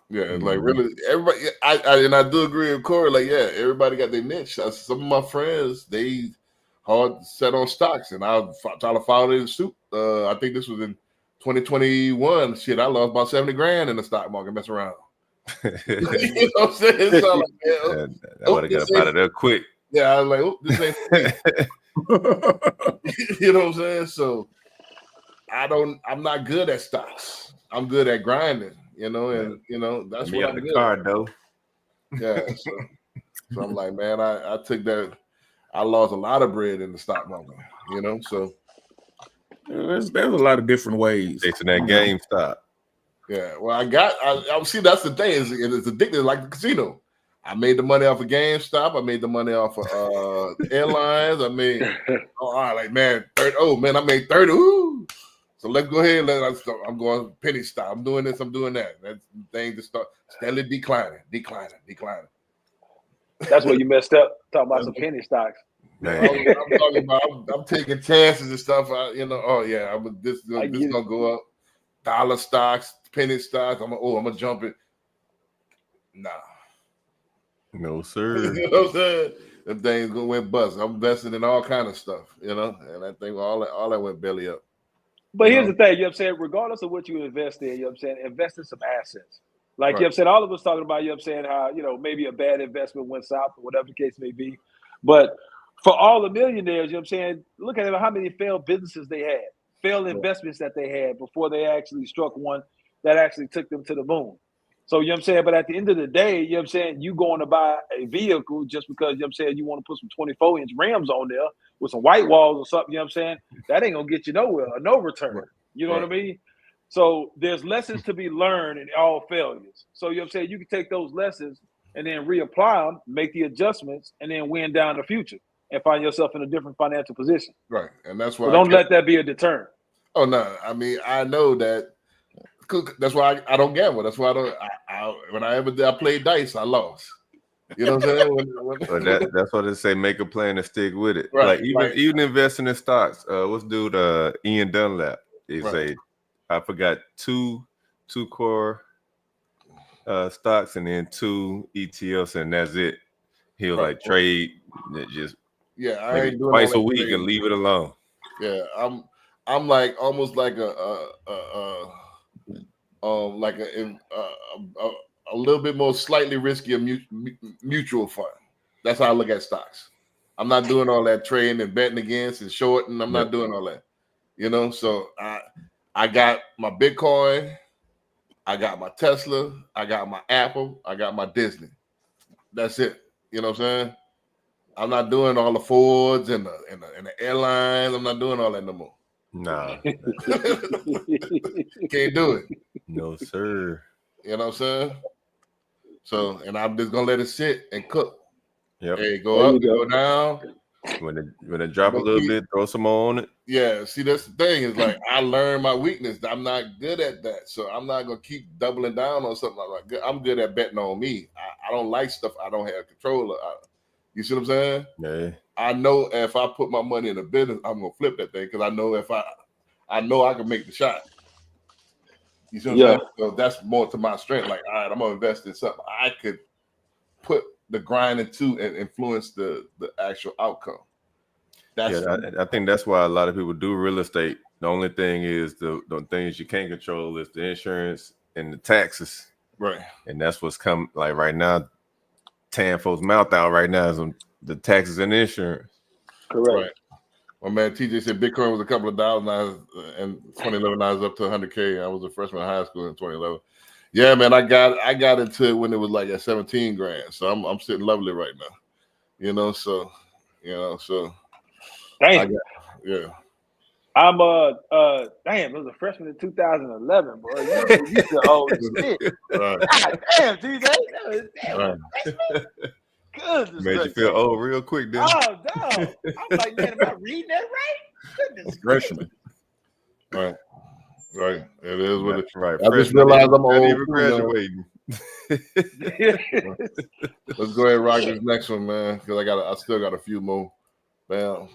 Yeah, like really, everybody. I do agree with Corey. Like, yeah, everybody got their niche. Some of my friends, they hard set on stocks, and I try to follow their suit. I think this was in 2021. Shit, I lost about 70 grand in the stock market messing around. You know what I'm saying? So like, I would have got up out of there quick. Yeah, I was like, oh, this ain't for me. You know what I'm saying? So I'm not good at stocks. I'm good at grinding, you know, and you know, that's me what on I'm the good card at. though. Yeah. So I'm like, man, I took that. I lost a lot of bread in the stock market, you know. So there's a lot of different ways. Chasing that GameStop. Yeah, well, I see that's the thing, is it's addictive like the casino. I made the money off of GameStop. I made the money off of airlines. I made all right, like man, 30, I made 30. Ooh. So let's go ahead. I'm going penny stock. I'm doing this. I'm doing that. That thing just start steadily declining. That's where you messed up. Talking about some penny stocks. Man. I'm talking about. I'm taking chances and stuff. This gonna go up. Dollar stocks, penny stocks. I'm gonna jump it. Nah. No, sir. You know what I'm saying? Them things gonna went bust. I'm investing in all kind of stuff, you know, and I think all that went belly up. But here's the thing, you know what I'm saying? Regardless of what you invest in, you know what I'm saying, invest in some assets. Like, you know what I'm saying, all of us talking about, you know what I'm saying, how, you know, maybe a bad investment went south or whatever the case may be. But for all the millionaires, you know what I'm saying, look at how many failed businesses they had, failed investments that they had before they actually struck one that actually took them to the moon. So, you know what I'm saying? But at the end of the day, you know what I'm saying, you going to buy a vehicle just because, you know what I'm saying, you want to put some 24-inch rims on there with some white walls or something, you know what I'm saying? That ain't going to get you nowhere, or no return. You know what I mean? So there's lessons to be learned in all failures. So, you know what I'm saying, you can take those lessons and then reapply them, make the adjustments, and then win down the future and find yourself in a different financial position. Right. And that's why so don't let that be a deterrent. Oh, no. I mean, I know that. That's why I don't gamble. That's why I played dice, I lost. You know what I'm saying? That's what they say. Make a plan and stick with it. Right, like even investing in stocks. What's dude? Ian Dunlap. They say I forgot two core stocks and then 2 ETFs and that's it. He'll like trade. Just Yeah, I Maybe ain't doing twice all a that week crazy. and leave it alone. Yeah, I'm like almost like a little bit more slightly riskier mutual fund. That's how I look at stocks. I'm not doing all that trading and betting against and shorting. I'm not doing all that. You know, so I got my Bitcoin, I got my Tesla, I got my Apple, I got my Disney. That's it. You know what I'm saying? I'm not doing all the Fords and the airlines. I'm not doing all that no more. Nah, Can't do it. no sir. You know what I'm saying? So, and I'm just gonna let it sit and cook. Yep. Hey, go There up, you go down. When it drop a But little see- bit, throw some more on it. Yeah, see, that's the thing is like I learned my weakness. I'm not good at that, so I'm not gonna keep doubling down on something like that. I'm good at betting on me. I don't like stuff I don't have control of. You see what I'm saying? Yeah. I know if I put my money in a business, I'm gonna flip that thing because I know if I know I can make the shot. You see what I'm saying? So that's more to my strength. Like, all right, I'm gonna invest in something I could put the grind into and influence the actual outcome. That's I think that's why a lot of people do real estate. The only thing is the things you can't control is the insurance and the taxes. right. And that's what's come like right now, tearing folks' mouth out right now is the taxes and insurance. Correct. Right. My man TJ said Bitcoin was a couple of dollars now, and 2011 now is up to 100K. I was a freshman in high school in 2011. Yeah, man, I got into it when it was like at 17 grand. So I'm sitting lovely right now. You know, so Damn. yeah. I'm damn, it was a freshman in 2011, bro. You the old as shit. Right. God damn, TJ. That was Right. Goodness Made you gracious. feel old real quick, didn't it? Oh no. I'm like, man, am I reading that right? Goodness gracious. Freshman. Right. It is what it is. Right. I just Freshman, realized I'm not old even too, man. graduating. Let's go ahead and rock this next one, man, because I still got a few more. Man,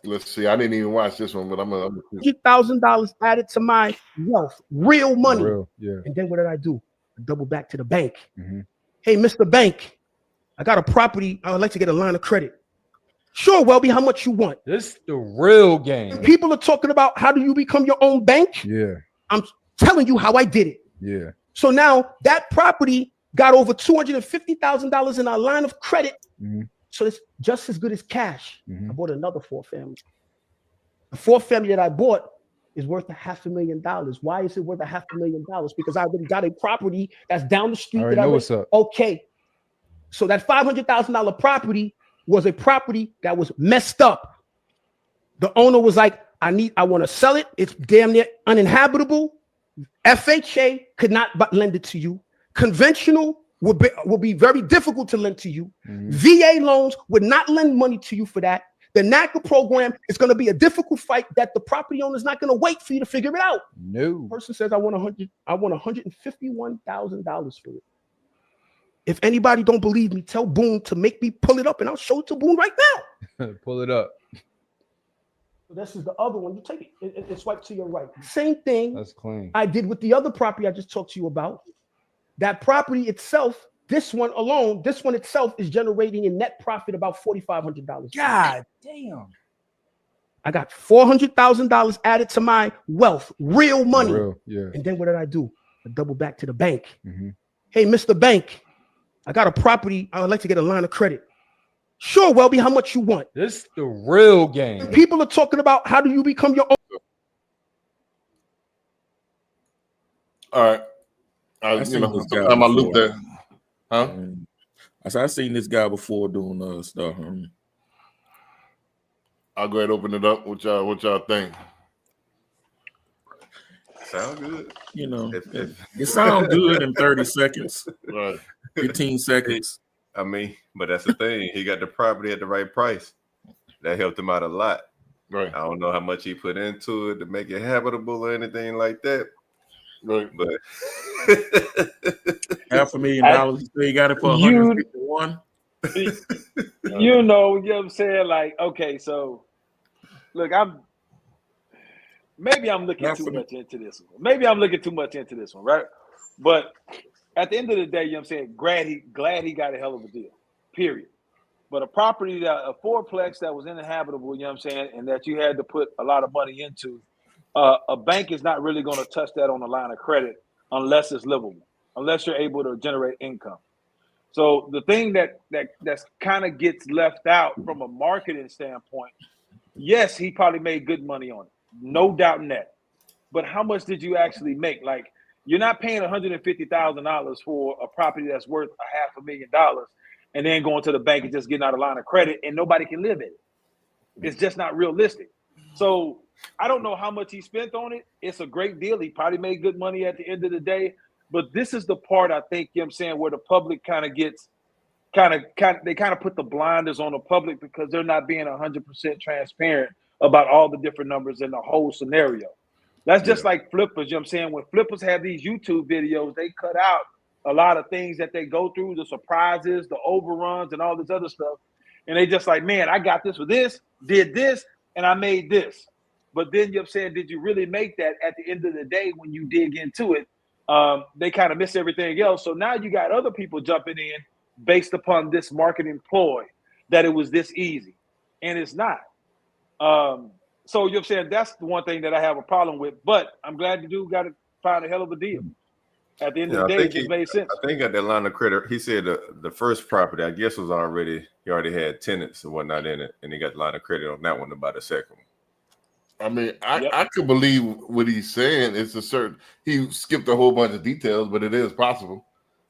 let's see. I didn't even watch this one, but I'm $100,000 added to my wealth, real money. Yeah. And then what did I do? I double back to the bank. Mhm. Hey, Mr. Bank, I got a property. I would like to get a line of credit. Sure, Welby, how much you want? This the real game. People are talking about how do you become your own bank? Yeah. I'm telling you how I did it. Yeah. So now that property got over $250,000 in our line of credit. Mhm. So it's just as good as cash. Mhm. I bought another 4-family. The 4-family that I bought is worth $500,000. Why is it worth $500,000? Because I already got a property that's down the street. I already know what's up. Okay. So that $500,000 property was a property that was messed up. The owner was like, I want to sell it. It's damn near uninhabitable. FHA could not but lend it to you. Conventional will be very difficult to lend to you. Mhm. VA loans would not lend money to you for that. The NACA program is going to be a difficult fight that the property owner is not going to wait for you to figure it out. No. Person says I want $151,000 for it. If anybody don't believe me, tell Boone to make me pull it up, and I'll show it to Boone right now. Pull it up. So this is the other one. You take it. It's swipe to your right. Same thing That's clean. I did with the other property I just talked to you about. That property itself, this one itself is generating a net profit about $4,500. God damn. I got $400,000 added to my wealth, real money. Real. Yeah. And then what did I do? I double back to the bank. Mhm. Hey, Mr. Bank, I got a property. I would like to get a line of credit. Sure, Welby, how much you want? This the real game. People are talking about how do you become your own. all right. I seen this guy Sometimes I loop before. that. Huh? I said I seen this guy before doing stuff. I'll go ahead and open it up. What y'all think? Sound good. You know, If- it sounds good in 30 seconds, Right. 15 seconds. I mean, but that's the thing. He got the property at the right price. That helped him out a lot. Right. I don't know how much he put into it to make it habitable or anything like that. Right. But $500,000. He got it for 151. You know what I'm saying? Like, okay, so look, maybe I'm looking too much into this one. Right? But at the end of the day, you know what I'm saying? Glad he got a hell of a deal. Period. But a property a fourplex that was uninhabitable, you know what I'm saying, and that you had to put a lot of money into, a bank is not really going to touch that on the line of credit unless it's livable, unless you're able to generate income. So the thing that's kind of gets left out from a marketing standpoint, yes, he probably made good money on it, no doubt in that. But how much did you actually make? Like, you're not paying $150,000 for a property that's worth $500,000 and then going to the bank and just getting out a line of credit and nobody can live in it. It's just not realistic. So I don't know how much he spent on it. It's a great deal. He probably made good money at the end of the day. But this is the part I think, you know what I'm saying, where the public kind of gets they put the blinders on the public because they're not being 100% transparent about all the different numbers in the whole scenario. That's just like flippers, you know what I'm saying? When flippers have these YouTube videos, they cut out a lot of things that they go through, the surprises, the overruns, and all this other stuff. And they just like, man, I got this with this, did this, and I made this. But then, you know what I'm saying, did you really make that at the end of the day when you dig into it? They kind of miss everything else. So now you got other people jumping in based upon this marketing ploy that it was this easy. And it's not. So you know what I'm saying? That's the one thing that I have a problem with. But I'm glad the dude got to find a hell of a deal. At the end of the day, it just made sense. I think at the line of credit, he said the first property, I guess, was he already had tenants and whatnot in it, and he got the line of credit on that one about the second one. I mean, I could believe what he's saying. It's he skipped a whole bunch of details, but it is possible.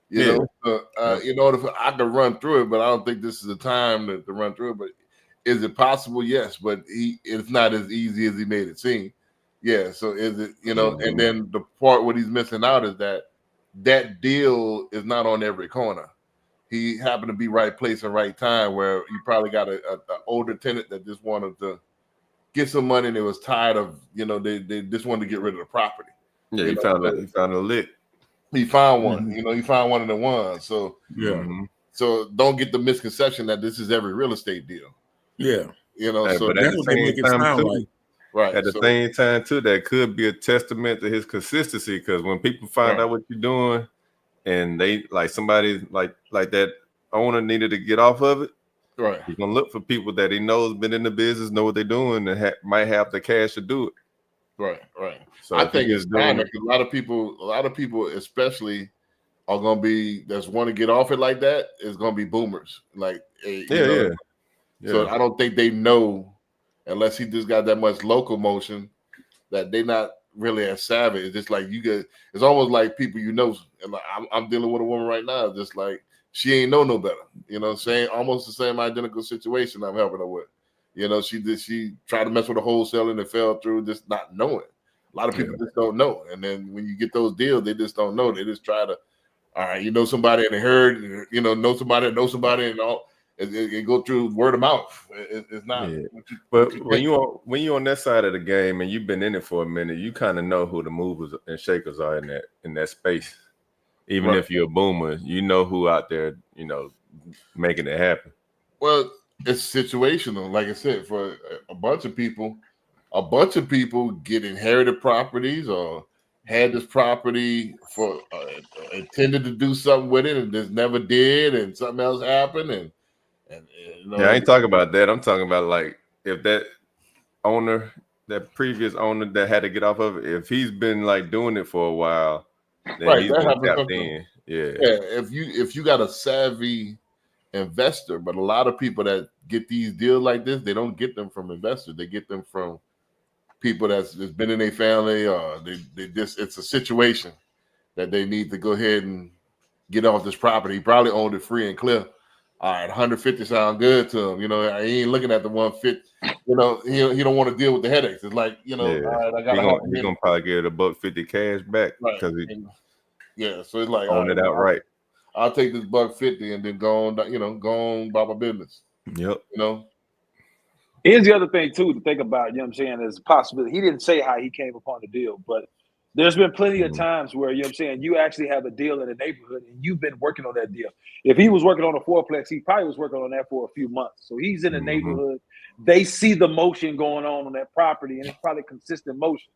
You know, I could run through it, but I don't think this is the time to run through it. But is it possible? Yes, but it's not as easy as he made it seem. Yeah, so is it, and then the part what he's missing out is that deal is not on every corner. He happened to be right place and right time where you probably got an older tenant that just wanted to get some money and they was tired of, they just wanted to get rid of the property. Yeah, he found a lick. He found one, he found one of the ones. So so don't get the misconception that this is every real estate deal. Yeah. So that's what they make it sound like. Right. At the same time, too, that could be a testament to his consistency. Because when people find out what you're doing, and they like somebody like that owner needed to get off of it, right? He's gonna look for people that he knows been in the business, know what they're doing, and might have the cash to do it. Right. So I think it's time. A lot of people, especially, are gonna be that's want to get off it like that. Is gonna be boomers. Like, So I don't think they know. Unless he just got that much locomotion, that they're not really as savvy. It's just like it's almost like people and like, I'm dealing with a woman right now, just like she ain't no better. You know what I'm saying? Almost the same identical situation I'm helping her with. She tried to mess with a wholesaler and it fell through, just not knowing. A lot of people just don't know. And then when you get those deals, they just don't know. They just try to, all right, somebody and they heard, know somebody and all. It go through word of mouth. It's not. Yeah. But when you on that side of the game and you've been in it for a minute, you kind of know who the movers and shakers are in that space. Even if you're a boomer, you know who out there, making it happen. Well, it's situational. Like I said, for a bunch of people get inherited properties or had this property for intended to do something with it and just never did, and something else happened and I ain't talking about that. I'm talking about like if that previous owner that had to get off of it, if he's been like doing it for a while, then he's been tapped in. Yeah. If you got a savvy investor, but a lot of people that get these deals like this, they don't get them from investors. They get them from people that's been in their family, or it's a situation that they need to go ahead and get off this property. He probably owned it free and clear. All right, 150 sound good to him. He ain't looking at the 150. He don't want to deal with the headaches. It's like, all right, I got. He's gonna probably get $150 cash back because so it's like own it outright. I'll take this $150 and then go on about my business. Yep. Here's the other thing too to think about. You know what I'm saying? Is a possibility. He didn't say how he came upon the deal, but there's been plenty of times where, you actually have a deal in a neighborhood and you've been working on that deal. If he was working on a fourplex, he probably was working on that for a few months. So he's in the neighborhood. They see the motion going on that property, and it's probably consistent motion.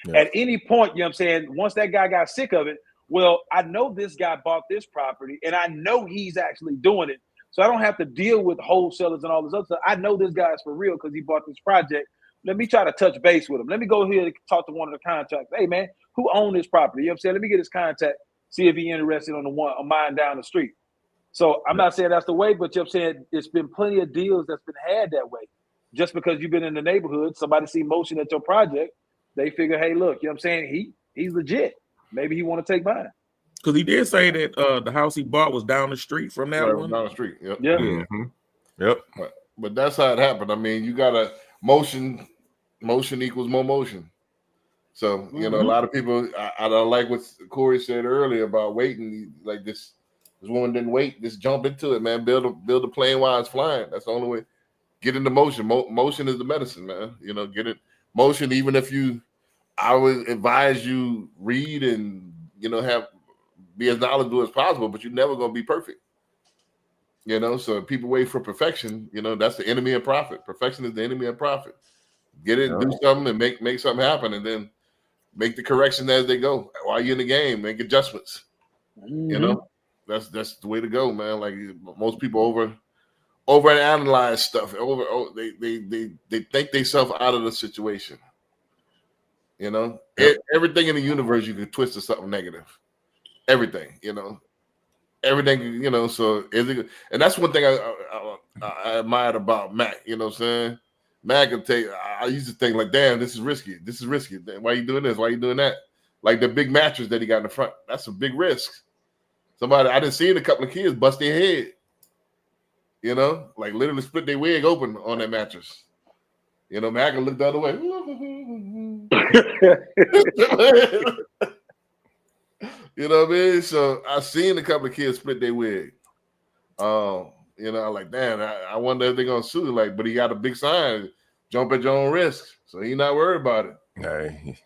Yeah. At any point, once that guy got sick of it, well, I know this guy bought this property and I know he's actually doing it. So I don't have to deal with wholesalers and all this other stuff. I know this guy's for real because he bought this project. Let me try to touch base with him. Let me go here and talk to one of the contractors. Hey, man, who owned this property? You know what I'm saying? Let me get his contact, see if he's interested on the one on mine down the street. So I'm not saying that's the way, but you know what I'm saying? It's been plenty of deals that's been had that way. Just because you've been in the neighborhood, somebody see motion at your project, they figure, hey, look, you know what I'm saying? He's legit. Maybe he want to take mine. Because he did say that the house he bought was down the street from that one. Down the street. Yep. Yeah. Mm-hmm. Yep. But that's how it happened. I mean, you got a motion equals more motion. So, you know, a lot of people, I don't like what Corey said earlier about waiting. Like this woman didn't wait. Just jump into it, man. Build a plane while it's flying. That's the only way. Get into motion. Motion is the medicine, man. You know, get it motion. Even if I would advise you read and, you know, be as knowledgeable as possible, but you're never going to be perfect. You know, so if people wait for perfection, you know, that's the enemy of profit. Perfection is the enemy of profit. Get it, do something and make something happen, and then make the correction as they go. While you're in the game, make adjustments. You know, that's the way to go, man. Like most people overanalyze stuff. They think they self out of the situation. You know, everything in the universe you can twist to something negative. Everything, you know, everything, you know. So and that's one thing I admired about Mac. You know what I'm saying? Mac can take. I used to think like, damn, this is risky. This is risky. Why are you doing this? Why are you doing that? Like the big mattress that he got in the front. That's a big risk. Somebody I didn't see a couple of kids bust their head. You know, like literally split their wig open on that mattress. You know, Mac can look the other way. You know what I mean? So I seen a couple of kids split their wig. You know, I'm like, damn, I wonder if they're gonna sue. Like, but he got a big sign, jump at your own risk. So he not worried about it. Hey.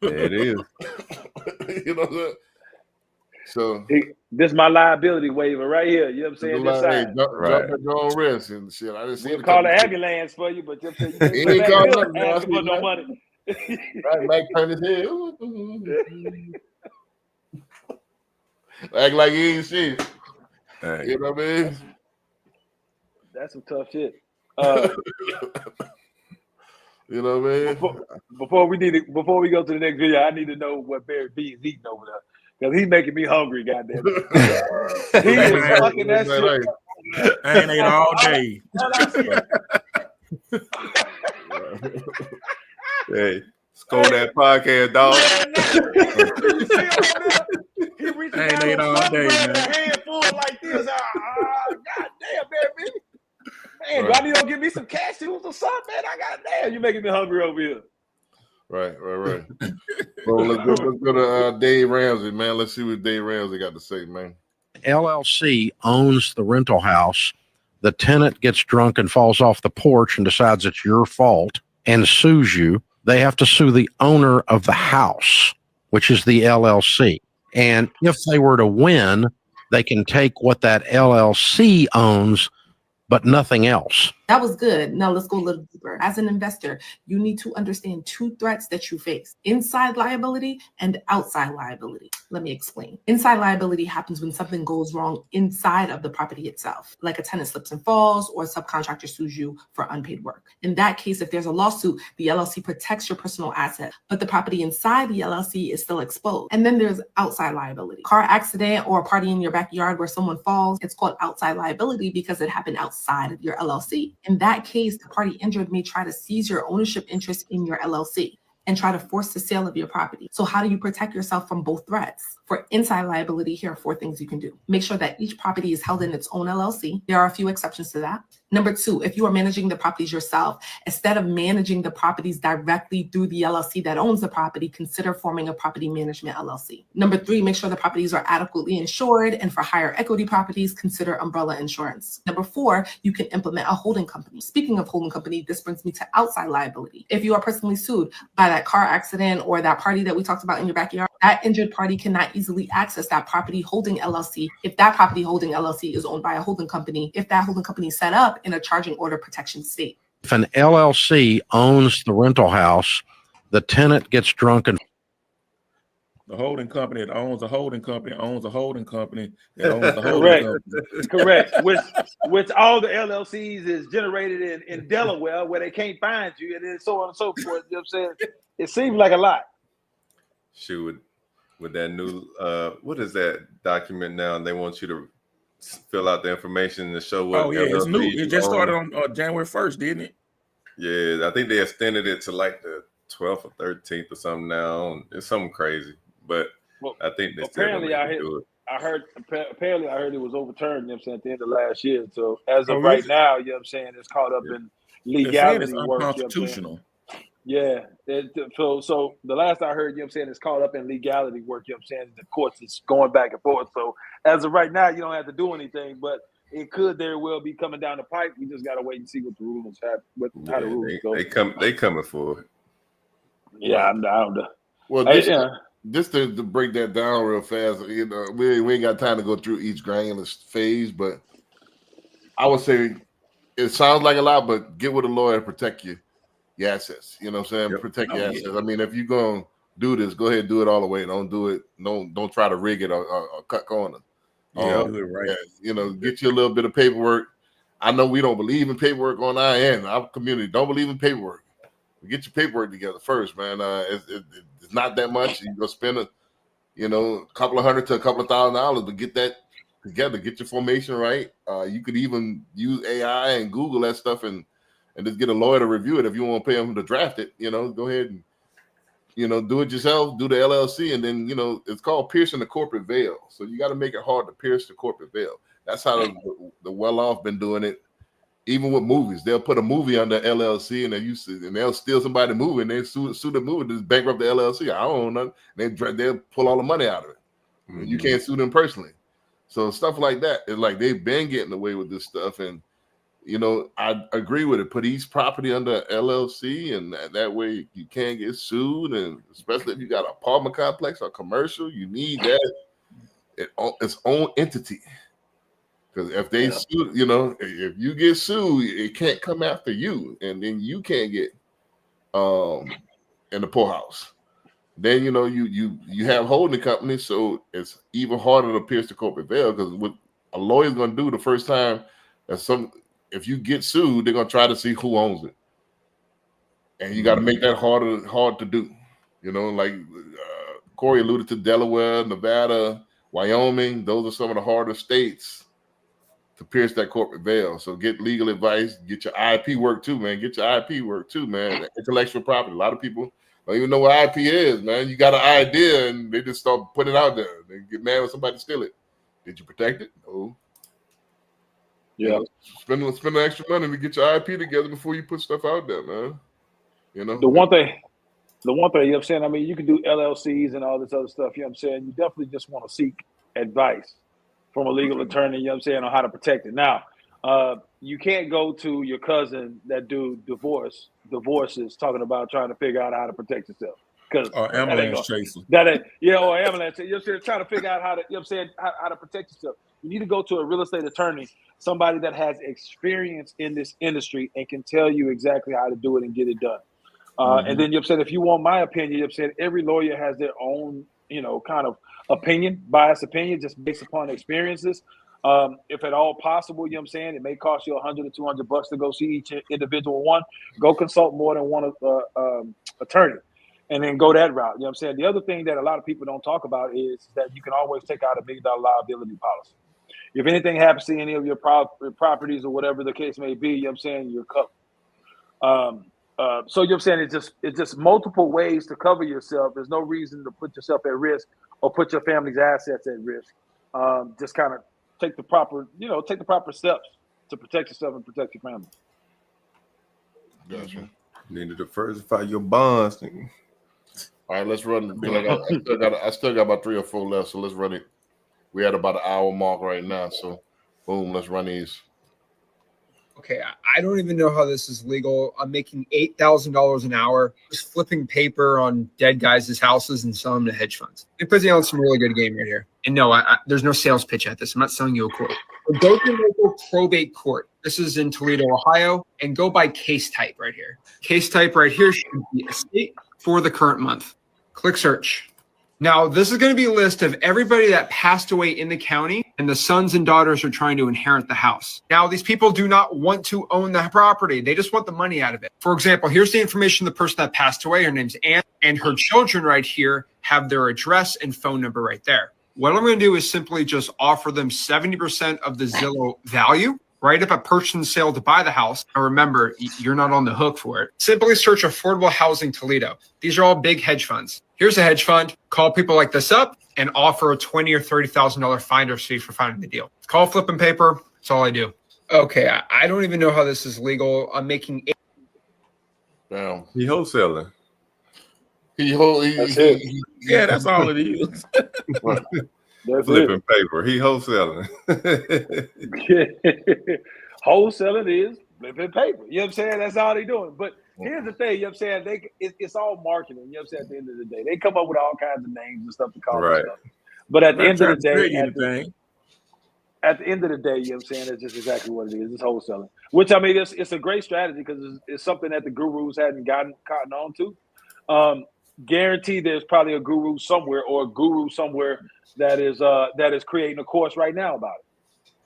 There it is. You know what I'm saying? So this is my liability waiver right here. You know what I'm saying? This side. Jump at your own risk and shit. I didn't see we'll call the ambulance for you, but you he ain't calling no money. Right, Mike turned his head. Act like he ain't seen it. Hey. You know what I mean? That's some tough shit. You know what I mean? Before we go to the next video, I need to know what Barry B is eating over there. Because he's making me hungry, goddamn it. He is fucking that shit. I ain't ate all day. Hey, score that podcast, dog. He reaching I ain't down ate all on day, man. man. A handful like this. God damn, baby. Man, do I need to get me some cashews or something, man? Damn, you making me hungry over here. Right. Well, let's go to Dave Ramsey, man. Let's see what Dave Ramsey got to say, man. LLC owns the rental house. The tenant gets drunk and falls off the porch and decides it's your fault and sues you. They have to sue the owner of the house, which is the LLC. And if they were to win, they can take what that LLC owns, but nothing else. That was good. Now let's go a little deeper. As an investor, you need to understand two threats that you face: inside liability and outside liability. Let me explain. Inside liability happens when something goes wrong inside of the property itself, like a tenant slips and falls or a subcontractor sues you for unpaid work. In that case, if there's a lawsuit, the LLC protects your personal asset, but the property inside the LLC is still exposed. And then there's outside liability. Car accident or a party in your backyard where someone falls, it's called outside liability because it happened outside of your LLC. In that case, the party injured may try to seize your ownership interest in your LLC and try to force the sale of your property. So how do you protect yourself from both threats? For inside liability, here are 4 things you can do. Make sure that each property is held in its own LLC. There are a few exceptions to that. Number 2, if you are managing the properties yourself, instead of managing the properties directly through the LLC that owns the property, consider forming a property management LLC. Number 3, make sure the properties are adequately insured, and for higher equity properties, consider umbrella insurance. Number 4, you can implement a holding company. Speaking of holding company, this brings me to outside liability. If you are personally sued by that car accident or that party that we talked about in your backyard, that injured party cannot easily access that property holding LLC if that property holding LLC is owned by a holding company, if that holding company is set up in a charging order protection state. If an LLC owns the rental house, the tenant gets drunk and The holding company that owns a holding company owns a holding company that owns the holding company. Correct. Which all the LLCs is generated in Delaware where they can't find you, and then so on and so forth. You know what I'm saying? It seems like a lot. Shoot, with that new what is that document now? They want you to fill out the information to show what. Oh yeah, it's new. LLC It just own. started on January 1st, didn't it? Yeah, I think they extended it to like the 12th or 13th or something now. It's something crazy, but I think they still Apparently, gonna do it. I heard it was overturned. You know what I'm saying, at the end of last year. So as of Oh, right really? now, you know what I'm saying, it's caught up in They're saying legality it's work. You know what I'm saying? unconstitutional. Yeah. So the last I heard, you know what I'm saying, it's caught up in legality work. You know what I'm saying? The courts is going back and forth. So as of right now, you don't have to do anything, but it could very well be coming down the pipe. We just gotta wait and see what the rules have, how the rules go. They coming for it. Yeah, I don't know. Well, just to break that down real fast, you know, we ain't got time to go through each granular phase, but I would say it sounds like a lot, but get with a lawyer to protect your assets. You know what I'm saying? Protect your assets. I mean, if you're gonna do this, go ahead and do it all the way. Don't do it. Don't try to rig it or cut corners. Do it right. You know, get you a little bit of paperwork. I know we don't believe in paperwork on our end. Our community don't believe in paperwork. Get your paperwork together first, man. It's not that much. You're gonna spend a couple of $100 to a couple of $1,000 to get that together. Get your formation right. You could even use AI and Google that stuff and just get a lawyer to review it. If you want to pay them to draft it, go ahead and do it yourself. Do the LLC, and then it's called piercing the corporate veil. So you got to make it hard to pierce the corporate veil. That's how the well-off been doing it. Even with movies, they'll put a movie under LLC, and they'll steal somebody's movie, and they sue the movie to bankrupt the LLC. I don't know. They'll pull all the money out of it. Mm-hmm. You can't sue them personally. So stuff like that is like they've been getting away with this stuff, and I agree with it. Put each property under LLC, and that way you can't get sued, and especially if you got an apartment complex or commercial, you need that its own entity. Because if they sue, if you get sued, it can't come after you, and then you can't get in the poorhouse. Then you have holding companies, so it's even harder to pierce the corporate veil. Because what a lawyer's going to do the first time, if you get sued, they're going to try to see who owns it, and you got to make that hard to do. Like Corey alluded to, Delaware, Nevada, Wyoming. Those are some of the harder states to pierce that corporate veil. So get legal advice, get your IP work too, man. Intellectual property. A lot of people don't even know what IP is, man. You got an idea and they just start putting it out there. They get mad when somebody steal it. Did you protect it? No. Yeah. Spend extra money to get your IP together before you put stuff out there, man. The one thing, you know what I'm saying? I mean, you can do LLCs and all this other stuff, you know what I'm saying? You definitely just want to seek advice from a legal attorney, you know what I'm saying, on how to protect it. Now, you can't go to your cousin that do divorces talking about trying to figure out how to protect yourself. Or ambulance chaser. Or ambulance. You know what I'm saying? Trying to figure out how to, you know what I'm saying, how to protect yourself. You need to go to a real estate attorney, somebody that has experience in this industry and can tell you exactly how to do it and get it done. And then, you know what I'm saying, if you want my opinion, you know what I'm saying, every lawyer has their own, kind of biased opinion, just based upon experiences. If at all possible, you know what I'm saying, it may cost you $100 to $200 to go see each individual one. Go consult more than one attorney, and then go that route. You know what I'm saying? The other thing that a lot of people don't talk about is that you can always take out $1 million liability policy. If anything happens to any of your properties or whatever the case may be, you know what I'm saying, you're covered. So you know what I'm saying, it's just multiple ways to cover yourself. There's no reason to put yourself at risk or put your family's assets at risk. Just kind of take the proper steps to protect yourself and protect your family. Gotcha. You need to diversify your bonds. All right, let's run. I still got about 3 or 4 left, so let's run it. We're at about an hour mark right now, so boom, let's run these. Okay, I don't even know how this is legal. I'm making $8,000 an hour just flipping paper on dead guys' houses and selling them to hedge funds. It puts you on some really good game right here. And no, there's no sales pitch at this. I'm not selling you a quote. But go to local probate court. This is in Toledo, Ohio, and go by case type right here. Case type right here should be estate for the current month. Click search. Now, this is going to be a list of everybody that passed away in the county, and the sons and daughters are trying to inherit the house. Now, these people do not want to own the property. They just want the money out of it. For example, here's the information of the person that passed away. Her name's Ann, and her children right here have their address and phone number right there. What I'm going to do is simply just offer them 70% of the Zillow value, write up a purchase and sale to buy the house. And remember, you're not on the hook for it. Simply search affordable housing Toledo. These are all big hedge funds. Here's a hedge fund. Call people like this up and offer a $20,000 or $30,000 finder's fee for finding the deal. Call flipping paper. That's all I do. Okay, I don't even know how this is legal. I'm making. Damn. He wholesaling. Yeah, that's all it is. Flipping paper. He wholesaling. Wholesaling is flipping paper. You know what I'm saying? That's all they doing. But here's the thing, you know what I'm saying? It's all marketing, you know what I'm saying, at the end of the day. They come up with all kinds of names and stuff to call it stuff. But at the end of the day, at the end of the day, you know what I'm saying, it's just exactly what it is. It's wholesaling. Which, I mean, it's a great strategy because it's something that the gurus hadn't gotten cotton on to. Guaranteed there's probably a guru somewhere or a guru somewhere that is creating a course right now about it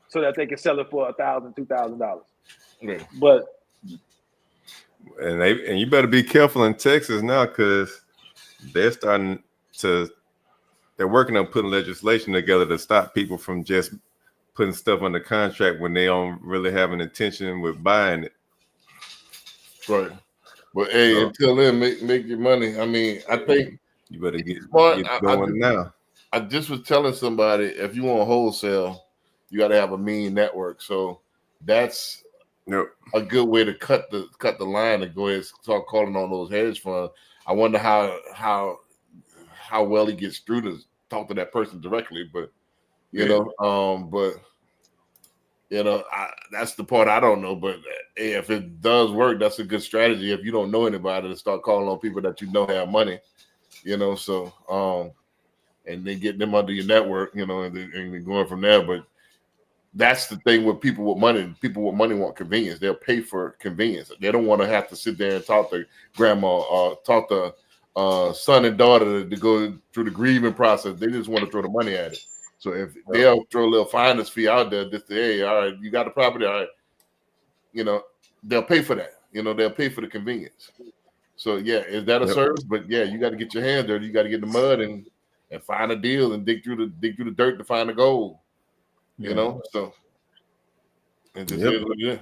so that they can sell it for $1,000, $2,000. Okay. But and you better be careful in Texas now because they're working on putting legislation together to stop people from just putting stuff under contract when they don't really have an intention with buying it. Right. But hey, until then, make your money. I mean, I think you better get going now. I just was telling somebody if you want wholesale, you got to have a mean network. So that's a good way to cut the line and go ahead and start calling on those hedge funds. I wonder how well he gets through to talk to that person directly, but that's the part I don't know. But if it does work, that's a good strategy. If you don't know anybody, to start calling on people that you know have money, and then get them under your network, and then going from there. But that's the thing with people with money. People with money want convenience. They'll pay for convenience. They don't want to have to sit there and talk to grandma or talk to son and daughter to go through the grieving process. They just want to throw the money at it. So if they'll throw a little finder's fee out there, just to, hey, all right, you got the property, all right, they'll pay for that. They'll pay for the convenience. So yeah, is that a service? But yeah, you got to get your hands dirty. You got to get in the mud and find a deal and dig through the dirt to find the gold. So it just is what it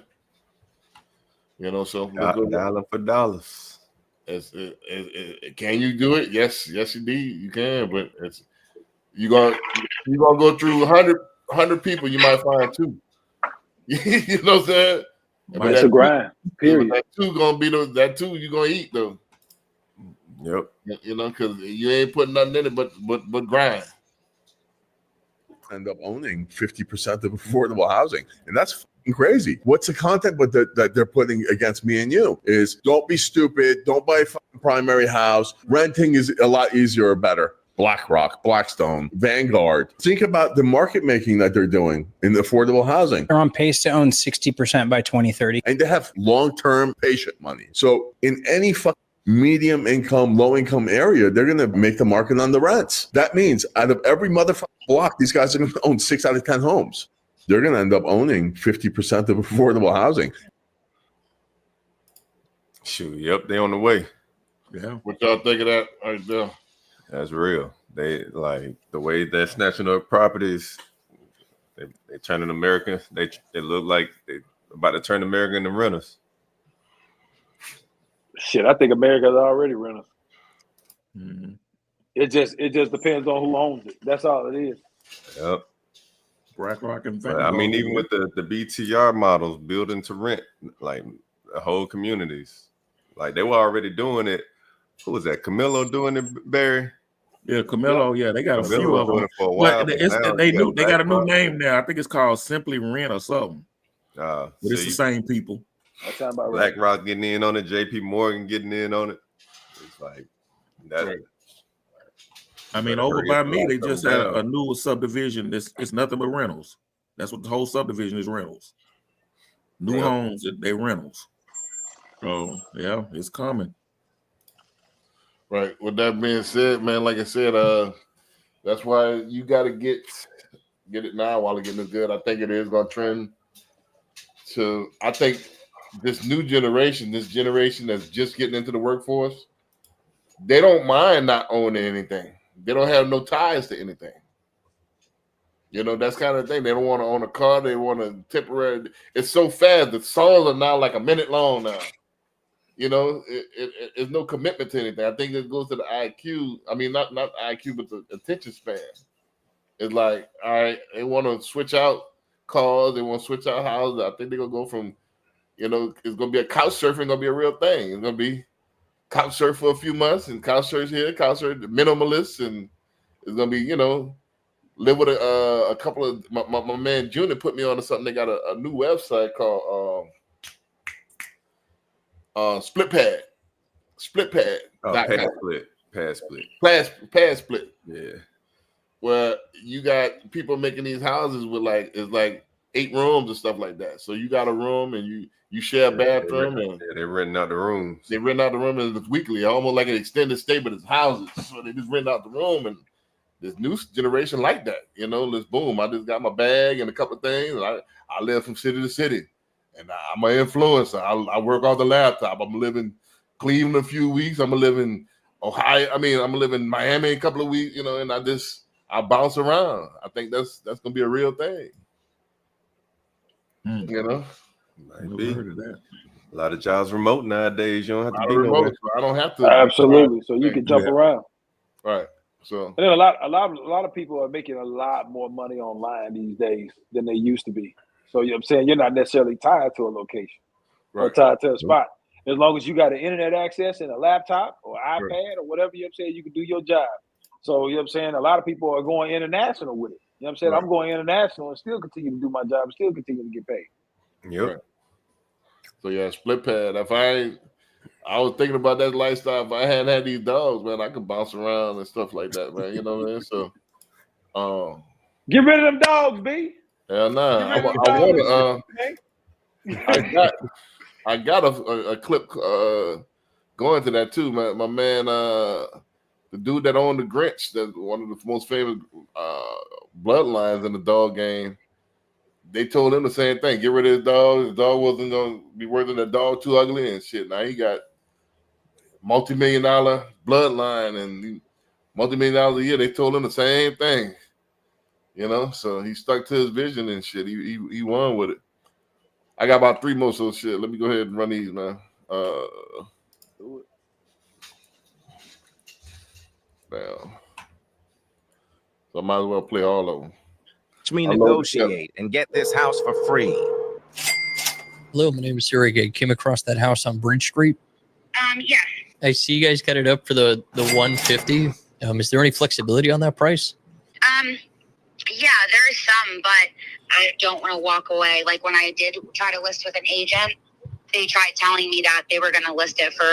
is. So dollar for dollars. Can you do it? Yes, indeed, you can. But you're gonna go through 100 people, you might find 2. You know what I'm saying? It's a grind. Period. That 2 gonna be that 2 you're gonna eat though. Yep. Because you ain't putting nothing in it but grind. End up owning 50% of affordable housing, and that's crazy. What's the content that they're putting against me and you is don't be stupid, don't buy a primary house, renting is a lot easier or better. BlackRock, Blackstone, Vanguard. Think about the market making that they're doing in the affordable housing. They're on pace to own 60% by 2030. And they have long-term patient money. So in any medium income, low income area, they're going to make the market on the rents. That means out of every motherfucking block, these guys are going to own 6 out of 10 homes. They're going to end up owning 50% of affordable housing. Shoot, yep, they on the way. Yeah. What y'all think of that right there? That's real. They like the way they're snatching up properties. They turning American. They look like they about to turn America into renters. Shit, I think America's already renters. Mm-hmm. It just depends on who owns it. That's all it is. Yep. BlackRock and Vanguard. I mean, even with the BTR models building to rent, like the whole communities, like they were already doing it. Who was that? Camilo doing it, Barry? Yeah, Camilo. Yeah, they got a few of them. For a while, they got a new name now. I think it's called Simply Rent or something. But it's the same people. BlackRock getting in on it, JP Morgan getting in on it. It's like that. Right. I mean, over by me, they just had a newer subdivision. It's nothing but rentals. That's what the whole subdivision is, rentals. New homes, they rentals. So yeah, it's coming. Right. With that being said, man, like I said, that's why you got to get it now while it's getting good. I think it is going to trend to. I think this new generation, this generation that's just getting into the workforce, they don't mind not owning anything. They don't have no ties to anything. You know, that's kind of thing. They don't want to own a car. They want a temporary. It's so fast. The songs are now like a minute long now. You know, it's no commitment to anything. I think it goes to the IQ. I mean, not IQ, but the attention span. It's like, all right, they want to switch out cars. They want to switch out houses. I think they're going to go from, you know, it's going to be a couch surfing, going to be a real thing. It's going to be couch surf for a few months and couch surf here, couch surf, minimalists, and it's going to be, you know, live with a couple of my man Junior put me on to something. They got a new website called Split Pad. Oh, Pad Split. Yeah. Where you got people making these houses with it's like 8 rooms and stuff like that. So you got a room and you share a bathroom They're renting out the rooms. They rent out the room and it's weekly, almost like an extended stay, but it's houses. So they just rent out the room, and this new generation like that, you know. This boom. I just got my bag and a couple of things. And I live from city to city, and I'm an influencer. I work off the laptop. I'm living Cleveland a few weeks. I'm gonna live in Ohio. I'm gonna live in Miami a couple of weeks, you know. And I bounce around. I think that's gonna be a real thing. You know, Might be. Heard of that. A lot of jobs remote nowadays. You don't have to be remote, nowhere. so I don't have to. Absolutely. So you can jump around. Right. So and then a lot of people are making a lot more money online these days than they used to be. So you know what I'm saying, you're not necessarily tied to a location or tied to a spot. As long as you got an internet access and a laptop or iPad or whatever, you know what I'm saying, you can do your job. So you know what I'm saying, a lot of people are going international with it. You know what I'm saying? I'm going international and still continue to do my job and still continue to get paid. Yep. Right. So yeah, Split Pad. I was thinking about that lifestyle. If I hadn't had these dogs, man, I could bounce around and stuff like that, man. You know what I mean? So, get rid of them dogs, B. Hell nah. I got a clip going to that too, man. My man, the dude that owned the Grinch, that's one of the most famous bloodlines in the dog game. They told him the same thing. Get rid of his dog. His dog wasn't going to be worth it. The dog too ugly and shit. Now he got multi-million-dollar bloodline and multi-million-dollars a year. They told him the same thing. You know, so he stuck to his vision and shit. He won with it. I got about 3 more so shit. Let me go ahead and run these, man. Do it. Damn. So I might as well play all of them. Watch me negotiate and get this house for free. Hello, my name is Eric. I came across that house on Bridge Street. Yes. I see you guys got it up for the 150. Is there any flexibility on that price? Yeah, there is some, but I don't want to walk away. Like when I did try to list with an agent, they tried telling me that they were going to list it for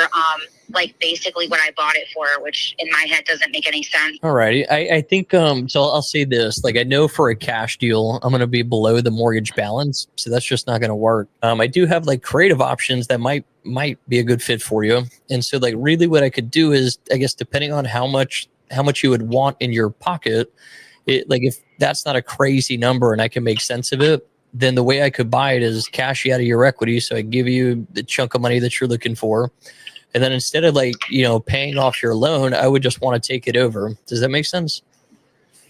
like basically what I bought it for, which in my head doesn't make any sense. All righty. I think so I'll say this. Like I know for a cash deal, I'm going to be below the mortgage balance, so that's just not going to work. I do have like creative options that might be a good fit for you. And so like really what I could do is, I guess, depending on how much you would want in your pocket, like if that's not a crazy number and I can make sense of it, then the way I could buy it is cash you out of your equity. So I give you the chunk of money that you're looking for. And then instead of like, paying off your loan, I would just want to take it over. Does that make sense?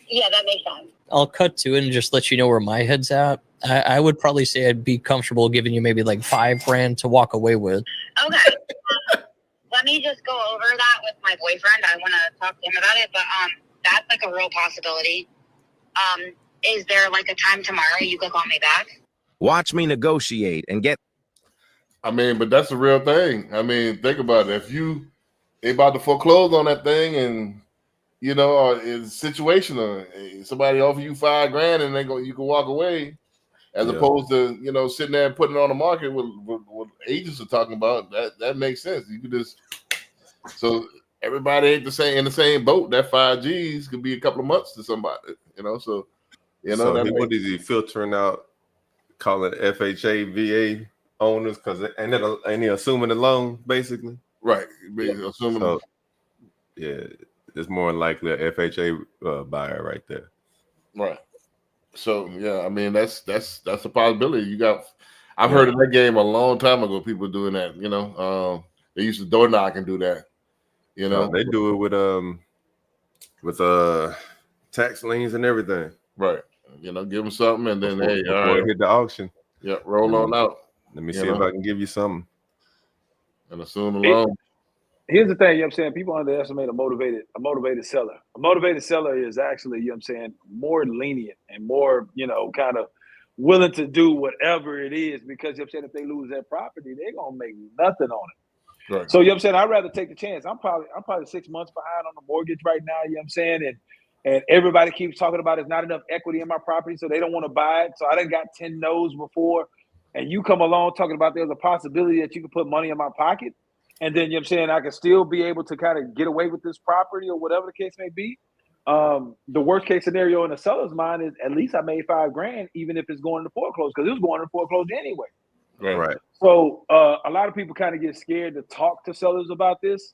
Yeah, that makes sense. I'll cut to it and just let you know where my head's at. I would probably say I'd be comfortable giving you maybe like $5,000 to walk away with. Okay. Let me just go over that with my boyfriend. I want to talk to him about it, but that's like a real possibility. Is there like a time tomorrow you could call me back? Watch me negotiate and get. But that's the real thing. Think about it. If they about to foreclose on that thing, and or it's situational. Somebody offer you $5,000 and you can walk away, as opposed to sitting there and putting it on the market with what agents are talking about. That makes sense. You could just everybody ain't in the same boat. That 5 G's could be a couple of months to somebody. So what is he filtering out? Calling FHA, VA owners because ain't he assuming the loan basically? Right, assuming. Yeah, it's more than likely a FHA buyer right there. Right. So yeah, I mean that's a possibility. You got. I've heard of that game a long time ago. People doing that. You know, they used to door knock and do that. You know, they do it with tax liens and everything. Right. You know, give them something and then before all right, hit the auction. Yeah, roll on out. Let me see if I can give you something. And assume the loan. Here's the thing, you know what I'm saying? People underestimate a motivated seller. A motivated seller is actually, you know what I'm saying, more lenient and more, you know, kind of willing to do whatever it is because, you know what I'm saying, if they lose their property, they're going to make nothing on it. Right. So, you know what I'm saying, I'd rather take the chance. I'm probably 6 months behind on the mortgage right now, you know what I'm saying? And everybody keeps talking about there's not enough equity in my property, so they don't want to buy it. So I done got 10 no's before. And you come along talking about there's a possibility that you can put money in my pocket. And then, you know what I'm saying, I can still be able to kind of get away with this property or whatever the case may be. The worst case scenario in the seller's mind is at least I made $5,000, even if it's going into foreclosure, because it was going into foreclosure anyway. Right. So a lot of people kind of get scared to talk to sellers about this.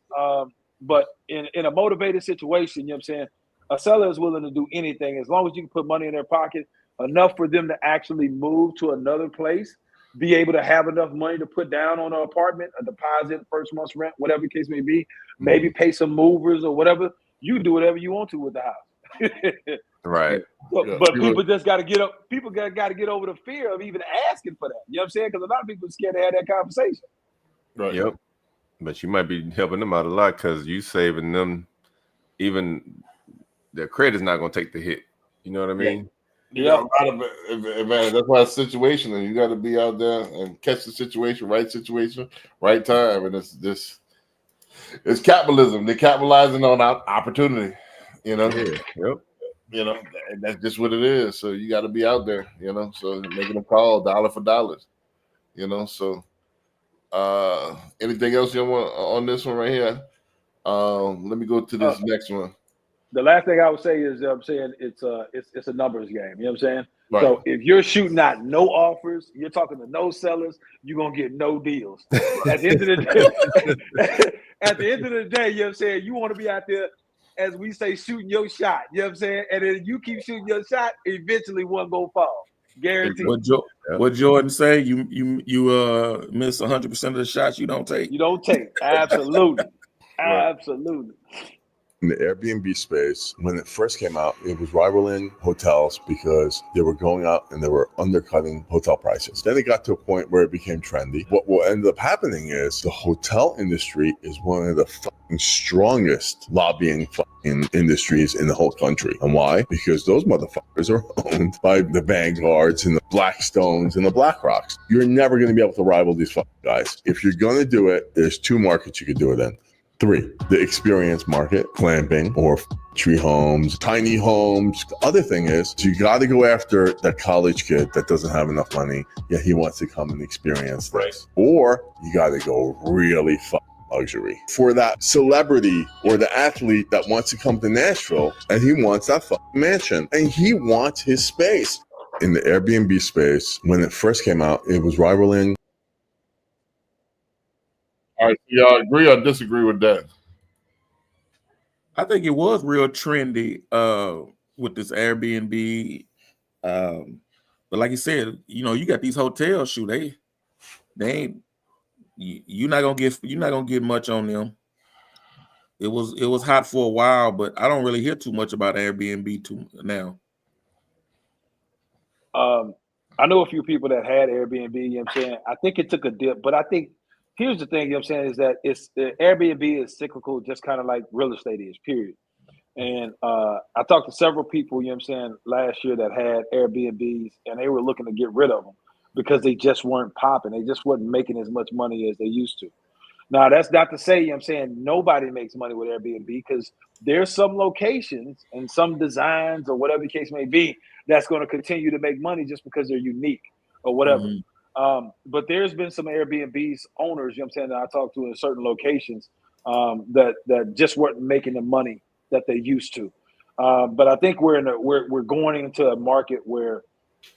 But in a motivated situation, you know what I'm saying, a seller is willing to do anything as long as you can put money in their pocket, enough for them to actually move to another place, be able to have enough money to put down on an apartment, a deposit, first month's rent, whatever the case may be, maybe pay some movers or whatever. You can do whatever you want to with the house. Right. But people just got to get up. People got to get over the fear of even asking for that. You know what I'm saying? Because a lot of people are scared to have that conversation. Right. Yep. But you might be helping them out a lot because you saving them. Even their credit's not going to take the hit. You know what I mean? Yeah, a lot of advantage. That's why it's situational. You got to be out there and catch the situation, right time, and it's capitalism. They're capitalizing on opportunity. You know. Yeah. Yep. You know, and that's just what it is. So you got to be out there. You know, so making them call dollar for dollars. You know, so anything else you want on this one right here? Let me go to this next one. The last thing I would say is, I'm saying it's a numbers game. You know what I'm saying? Right. So if you're shooting out no offers, you're talking to no sellers, you're gonna get no deals. At the end of the day, you know what I'm saying, you want to be out there, as we say, shooting your shot. You know what I'm saying? And then you keep shooting your shot, eventually one gonna fall. Guaranteed. What Jordan say? You miss 100% of the shots you don't take. You don't take. Absolutely. Absolutely. In the Airbnb space, when it first came out, it was rivaling hotels because they were going out and they were undercutting hotel prices. Then it got to a point where it became trendy. What will end up happening is the hotel industry is one of the strongest lobbying industries in the whole country. And why? Because those motherfuckers are owned by the Vanguards and the Blackstones and the BlackRocks. You're never going to be able to rival these guys. If you're going to do it, there's two markets you could do it in. 3, the experience market, glamping or tree homes, tiny homes. The other thing is you got to go after that college kid that doesn't have enough money, yet he wants to come and experience this. Right. Or you got to go really luxury for that celebrity or the athlete that wants to come to Nashville and he wants that mansion and he wants his space. In the Airbnb space, when it first came out, it was rivaling. All right, y'all agree or disagree with that? I think it was real trendy with this Airbnb. But like you said, you know, you got these hotels, shoot, they ain't, you're not gonna get much on them. It was hot for a while, but I don't really hear too much about Airbnb now. I know a few people that had Airbnb, you know what I'm saying? I think it took a dip, but I think here's the thing, you know what I'm saying, is that Airbnb is cyclical, just kind of like real estate is, period. And I talked to several people, you know what I'm saying, last year that had Airbnbs, and they were looking to get rid of them because they just weren't popping. They just wasn't making as much money as they used to. Now, that's not to say, you know what I'm saying, nobody makes money with Airbnb, because there's some locations and some designs or whatever the case may be that's going to continue to make money just because they're unique or whatever. Mm-hmm. But there's been some Airbnb's owners, you know what I'm saying, that I talked to in certain locations that just weren't making the money that they used to. But I think we're going into a market where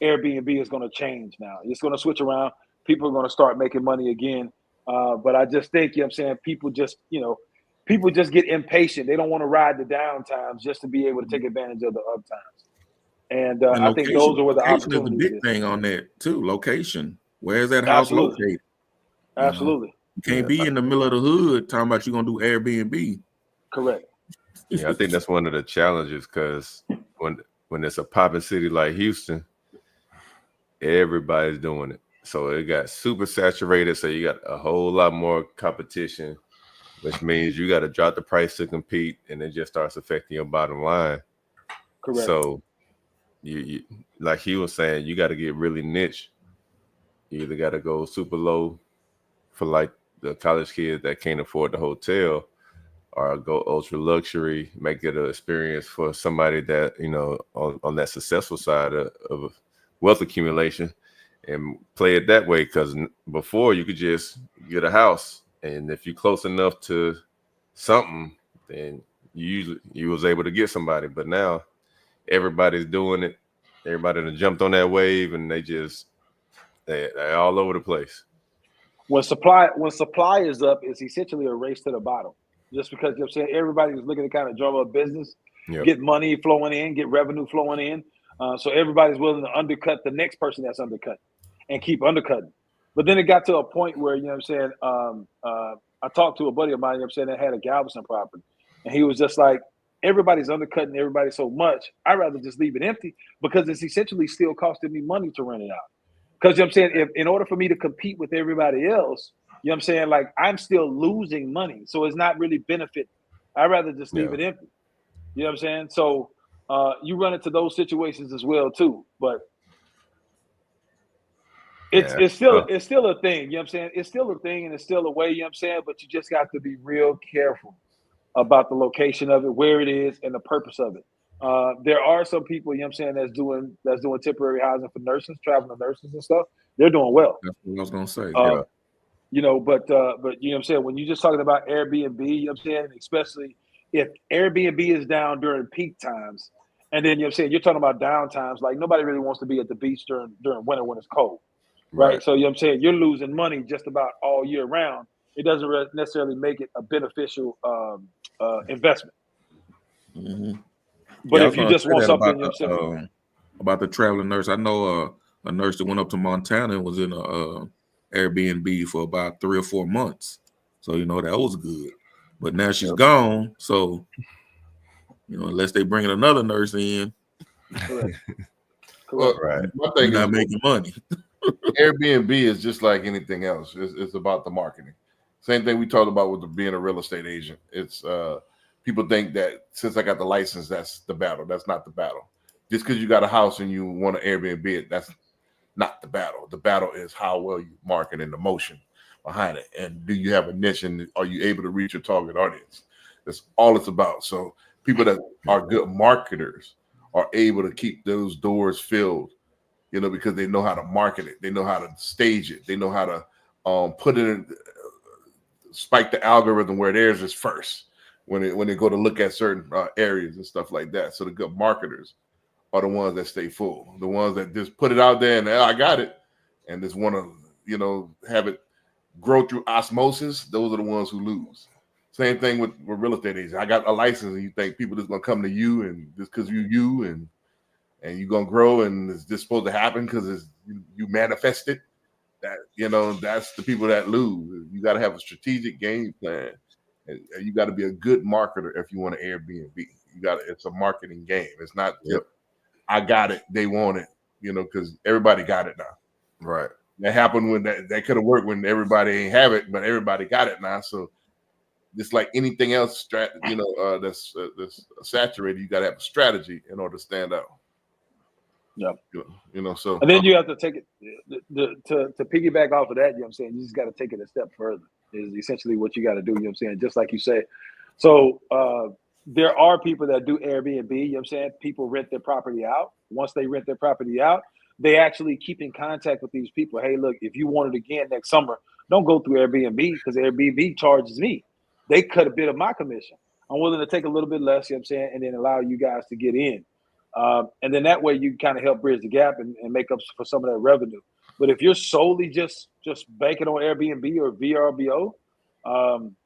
Airbnb is going to change now. It's going to switch around. People are going to start making money again. But I just think, you know what I'm saying, people just, you know, people just get impatient. They don't want to ride the down times just to be able to take advantage of the up times. And I think those are where the location is the opportunities big thing on that too. Location. Where's that house Absolutely. located? Absolutely. You can't be in the middle of the hood talking about you're gonna do Airbnb. Correct. Yeah, I think that's one of the challenges because when it's a popping city like Houston, everybody's doing it. So it got super saturated. So you got a whole lot more competition, which means you got to drop the price to compete, and it just starts affecting your bottom line. Correct. So you like he was saying, you got to get really niche. You either got to go super low for like the college kids that can't afford the hotel, or go ultra luxury, make it an experience for somebody that, you know, on that successful side of wealth accumulation, and play it that way. Because before you could just get a house, and if you're close enough to something, then you was able to get somebody. But now everybody's doing it. Everybody that jumped on that wave, and they're all over the place. When supply is up, it's essentially a race to the bottom. Just because, you know what I'm saying, everybody's looking to kind of drum up business, get money flowing in, get revenue flowing in. So everybody's willing to undercut the next person that's undercut and keep undercutting. But then it got to a point where, you know what I'm saying, I talked to a buddy of mine, you know what I'm saying, that had a Galveston property. And he was just like, everybody's undercutting everybody so much, I'd rather just leave it empty because it's essentially still costing me money to rent it out. Because, you know what I'm saying, if in order for me to compete with everybody else, you know what I'm saying, like I'm still losing money. So it's not really benefit. I'd rather just leave it empty. You know what I'm saying? So you run into those situations as well too. But it's still a thing. You know what I'm saying? It's still a thing and it's still a way, you know what I'm saying? But you just got to be real careful about the location of it, where it is, and the purpose of it. There are some people, you know what I'm saying, that's doing temporary housing for nurses, traveling nurses and stuff. They're doing well. That's what I was gonna say. You know, but you know what I'm saying, when you're just talking about Airbnb, you know what I'm saying, especially if Airbnb is down during peak times, and then you know what I'm saying, you're talking about down times, like nobody really wants to be at the beach during winter when it's cold. Right. So you know what I'm saying, you're losing money just about all year round. It doesn't necessarily make it a beneficial investment. But if you just want something, you know what I'm saying? About the traveling nurse, I know a nurse that went up to Montana and was in a Airbnb for about 3 or 4 months. So, you know, that was good. But now she's gone. So, you know, unless they bring another nurse in, Correct. Right. My thing you're not is making money. Airbnb is just like anything else. It's about the marketing. Same thing we talked about with being a real estate agent. It's people think that since I got the license, that's the battle. That's not the battle. Just because you got a house and you want to Airbnb it, that's not the battle. The battle is how well you market and the motion behind it. And do you have a niche and are you able to reach your target audience? That's all it's about. So people that are good marketers are able to keep those doors filled, you know, because they know how to market it. They know how to stage it. They know how to put it in, spike the algorithm where theirs is first when they go to look at certain areas and stuff like that. So the good marketers are the ones that stay full. The ones that just put it out there and I got it, and just want to, you know, have it grow through osmosis. Those are the ones who lose. Same thing with real estate agents. I got a license, and you think people just gonna come to you, and just because you and you're gonna grow, and it's just supposed to happen because you manifest it. That, you know, that's the people that lose. You got to have a strategic game plan, and you got to be a good marketer if you want to Airbnb. It's a marketing game. It's not just, I got it, they want it, you know, because everybody got it now. Right. That happened when that could have worked when everybody ain't have it, but everybody got it now. So just like anything else, you know, that's saturated, you got to have a strategy in order to stand out. Yeah. You know, so and then you have to take it to piggyback off of that, you know what I'm saying? You just got to take it a step further, is essentially what you got to do, you know what I'm saying? Just like you say. So there are people that do Airbnb, you know what I'm saying? People rent their property out. Once they rent their property out, they actually keep in contact with these people. Hey, look, if you want it again next summer, don't go through Airbnb because Airbnb charges me. They cut a bit of my commission. I'm willing to take a little bit less, you know what I'm saying, and then allow you guys to get in. And then that way you can kind of help bridge the gap and make up for some of that revenue. But if you're solely just banking on Airbnb or VRBO,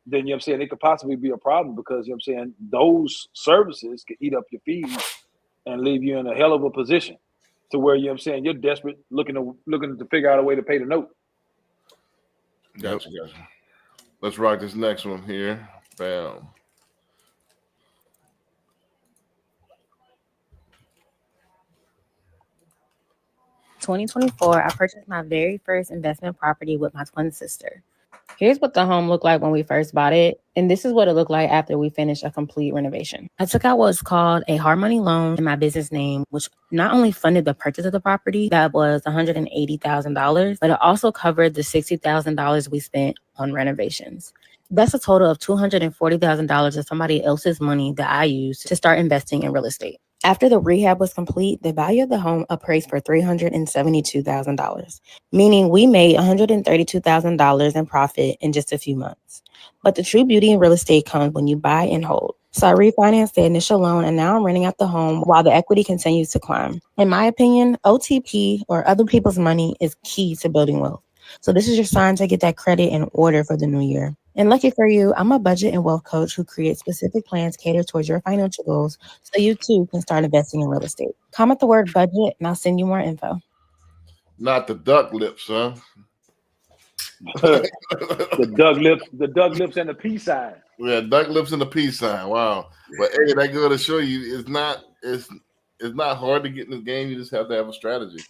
then you know what I'm saying, it could possibly be a problem because you know what I'm saying, those services could eat up your fees and leave you in a hell of a position to where you know what I'm saying, you're desperate looking to figure out a way to pay the note. Gotcha. Let's rock this next one here. Bam. In 2024, I purchased my very first investment property with my twin sister. Here's what the home looked like when we first bought it, and this is what it looked like after we finished a complete renovation. I took out what's called a hard money loan in my business name, which not only funded the purchase of the property, that was $180,000, but it also covered the $60,000 we spent on renovations. That's a total of $240,000 of somebody else's money that I used to start investing in real estate. After the rehab was complete, the value of the home appraised for $372,000, meaning we made $132,000 in profit in just a few months. But the true beauty in real estate comes when you buy and hold. So I refinanced the initial loan and now I'm renting out the home while the equity continues to climb. In my opinion, OTP or other people's money is key to building wealth. So this is your sign to get that credit in order for the new year. And lucky for you, I'm a budget and wealth coach who creates specific plans catered towards your financial goals so you too can start investing in real estate. Comment the word budget and I'll send you more info. Not the duck lips, huh? the duck lips and the peace sign. Yeah, duck lips and the peace sign. Wow. But hey, that go to show you it's not hard to get in this game. You just have to have a strategy.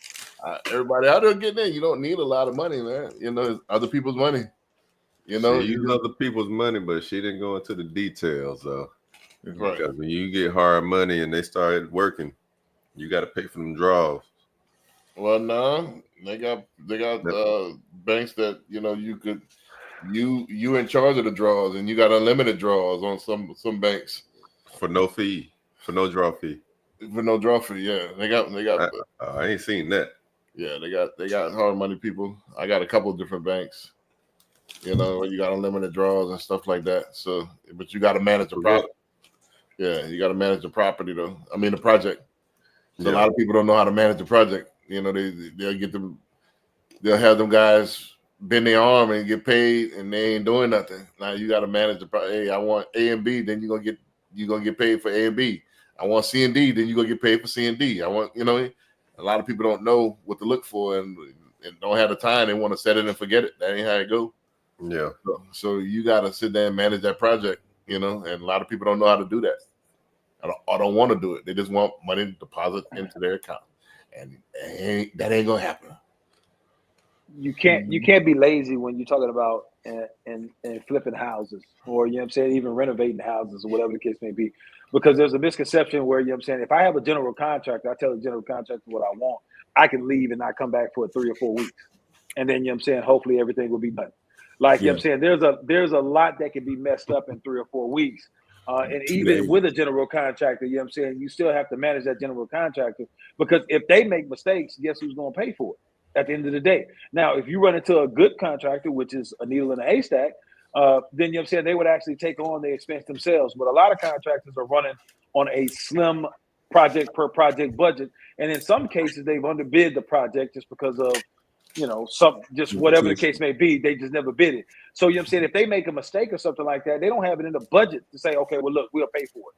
Everybody out there getting in, you don't need a lot of money, man. You know, it's other people's money. You know, she used other people's money, but she didn't go into the details, though. Right. Because when you get hard money and they started working, you got to pay for them draws. Well, no, they got banks that you know you in charge of the draws, and you got unlimited draws on some banks for no fee, for no draw fee. For no draw fee, yeah. They got. I ain't seen that. Yeah, they got hard money people. I got a couple of different banks. You know, you got unlimited draws and stuff like that. So, but you got to manage the property. Yeah, you got to manage the property though. I mean, the project. So a lot of people don't know how to manage the project. You know, they'll have them guys bend their arm and get paid, and they ain't doing nothing. Now you got to manage the project. Hey, I want A and B, then you're gonna get paid for A and B. I want C and D, then you're gonna get paid for C and D. I want, you know, a lot of people don't know what to look for and don't have the time. They want to set it and forget it. That ain't how it go. Yeah. So you got to sit there and manage that project, you know, and a lot of people don't know how to do that. I don't want to do it. They just want money to deposit into their account, and that ain't gonna happen. You can't be lazy when you're talking about and flipping houses, or you know what I'm saying, even renovating houses or whatever the case may be, because there's a misconception where you know what I'm saying, if I have a general contractor, I tell the general contractor what I want, I can leave and not come back for 3 or 4 weeks, and then you know what I'm saying, hopefully everything will be done. Like you know what I'm saying, there's a lot that can be messed up in 3 or 4 weeks. And even with a general contractor, you know what I'm saying, you still have to manage that general contractor, because if they make mistakes, guess who's going to pay for it at the end of the day? Now, if you run into a good contractor, which is a needle in a haystack, then you know what I'm saying, they would actually take on the expense themselves. But a lot of contractors are running on a slim project per project budget. And in some cases, they've underbid the project just because of, you know, whatever the case may be, they just never bid it. So, you know what I'm saying, if they make a mistake or something like that, they don't have it in the budget to say, okay, well, look, we'll pay for it.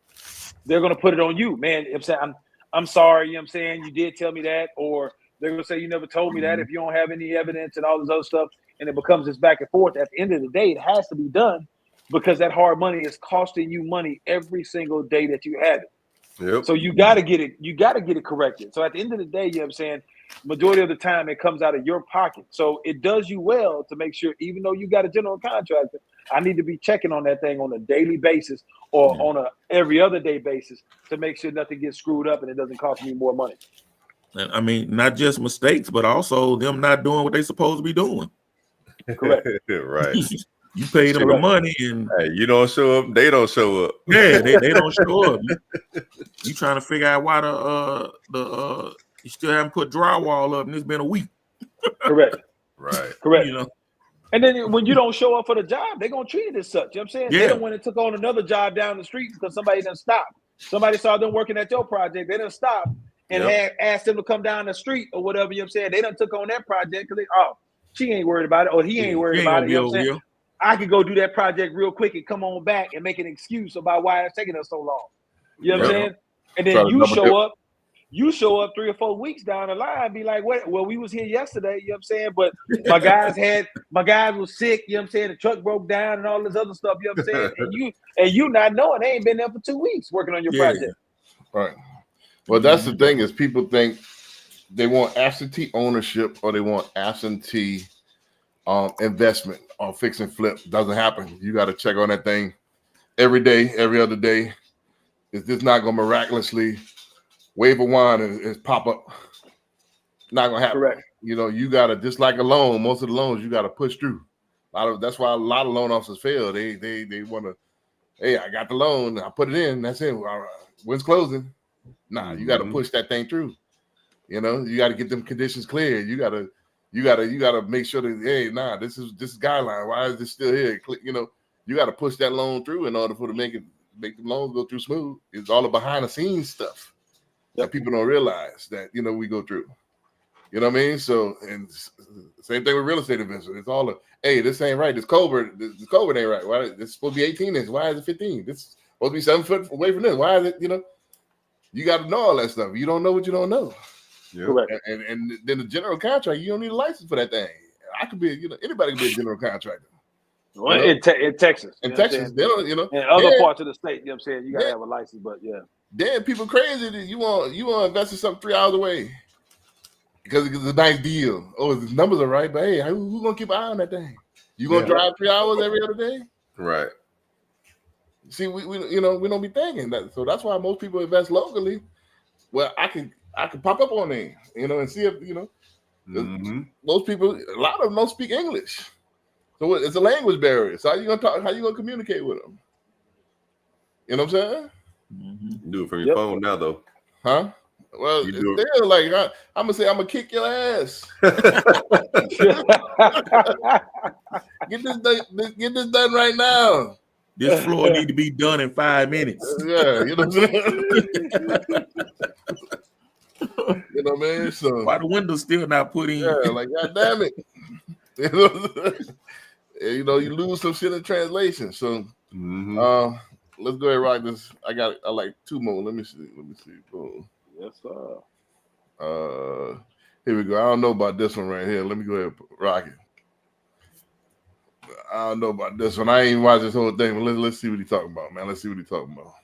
They're going to put it on you, man. You know what I'm saying, I'm sorry, you know what I'm saying, you did tell me that, or they're going to say, you never told me that if you don't have any evidence and all this other stuff, and it becomes this back and forth. At the end of the day, it has to be done, because that hard money is costing you money every single day that you have it. Yep. So you got to get it corrected. So at the end of the day, you know what I'm saying, majority of the time it comes out of your pocket. So it does you well to make sure, even though you got a general contractor, I need to be checking on that thing on a daily basis or on a every other day basis to make sure nothing gets screwed up and it doesn't cost me more money. And I mean, not just mistakes, but also them not doing what they supposed to be doing. Correct. Right. You pay them the money, and hey, you don't show up, they don't show up. Yeah, they don't show up. You trying to figure out why you still haven't put drywall up, and it's been a week. Correct. Right. Correct. You know. And then when you don't show up for the job, they're gonna treat it as such. You know what I'm saying? Yeah. They don't want to took on another job down the street because somebody didn't stop. Somebody saw them working at your project, they didn't stop and had asked them to come down the street or whatever, you know what I'm saying? They done took on that project because she ain't worried about it, or he ain't worried about it. You know what I'm saying? I could go do that project real quick and come on back and make an excuse about why it's taking us so long. You know what I'm saying? And then you show up 3 or 4 weeks down the line and be like, "What? Well, we was here yesterday." You know what I'm saying? But my guys was sick. You know what I'm saying? The truck broke down and all this other stuff. You know what I'm saying? And you not knowing they ain't been there for 2 weeks working on your project. Right. Well, that's the thing is people think they want absentee ownership or they want absentee investment on fix and flip. Doesn't happen. You got to check on that thing every day, every other day. Is this not going to miraculously wave a wand and pop up? Not going to happen. Correct. You know, you got to, just like a loan, most of the loans you got to push through. That's why a lot of loan officers fail. They want to, hey, I got the loan, I put it in, that's it. When's closing? Nah, you got to push that thing through. You know, you got to get them conditions clear. You got to make sure that, hey, nah, this is guideline. Why is this still here? You know, you got to push that loan through in order for to make the loans go through smooth. It's all the behind the scenes stuff that people don't realize that, you know, we go through. You know what I mean? So, and same thing with real estate investors. It's all hey, this ain't right. This culvert ain't right. Why? It's supposed to be 18 inches. Why is it 15? This is supposed to be 7 foot away from this. Why is it, you know? You got to know all that stuff. You don't know what you don't know. Yeah. Correct. And then the general contractor, you don't need a license for that thing. I could be, you know, anybody can be a general contractor. Well, in Texas. In Texas, they don't, you know. In other parts of the state, you know what I'm saying? You got to have a license, but yeah. Damn, people crazy that you want to invest in something 3 hours away because it's a nice deal. Oh, the numbers are right, but hey, who's going to keep an eye on that thing? You going to drive 3 hours every other day? Right. See, we you know, we don't be thinking that. So that's why most people invest locally. Well, I can pop up on there, you know, and see if, you know, most people, a lot of them don't speak English. So it's a language barrier. So how you gonna talk? How you gonna communicate with them? You know what I'm saying? Do it from your phone now, though. Huh? Well, it's still like I'm gonna say I'm gonna kick your ass. Get this done right now. This floor need to be done in 5 minutes. Yeah, you know what I'm saying? You know what I mean? So why the window's still not put in? Yeah, like God damn it. You know, you lose some shit in translation. So let's go ahead and rock this. I like 2 more. Let me see. Boom. Yes, sir. Here we go. I don't know about this one right here. Let me go ahead and rock it. I don't know about this one. I ain't even watched this whole thing, but let's see what he's talking about, man. Let's see what he's talking about.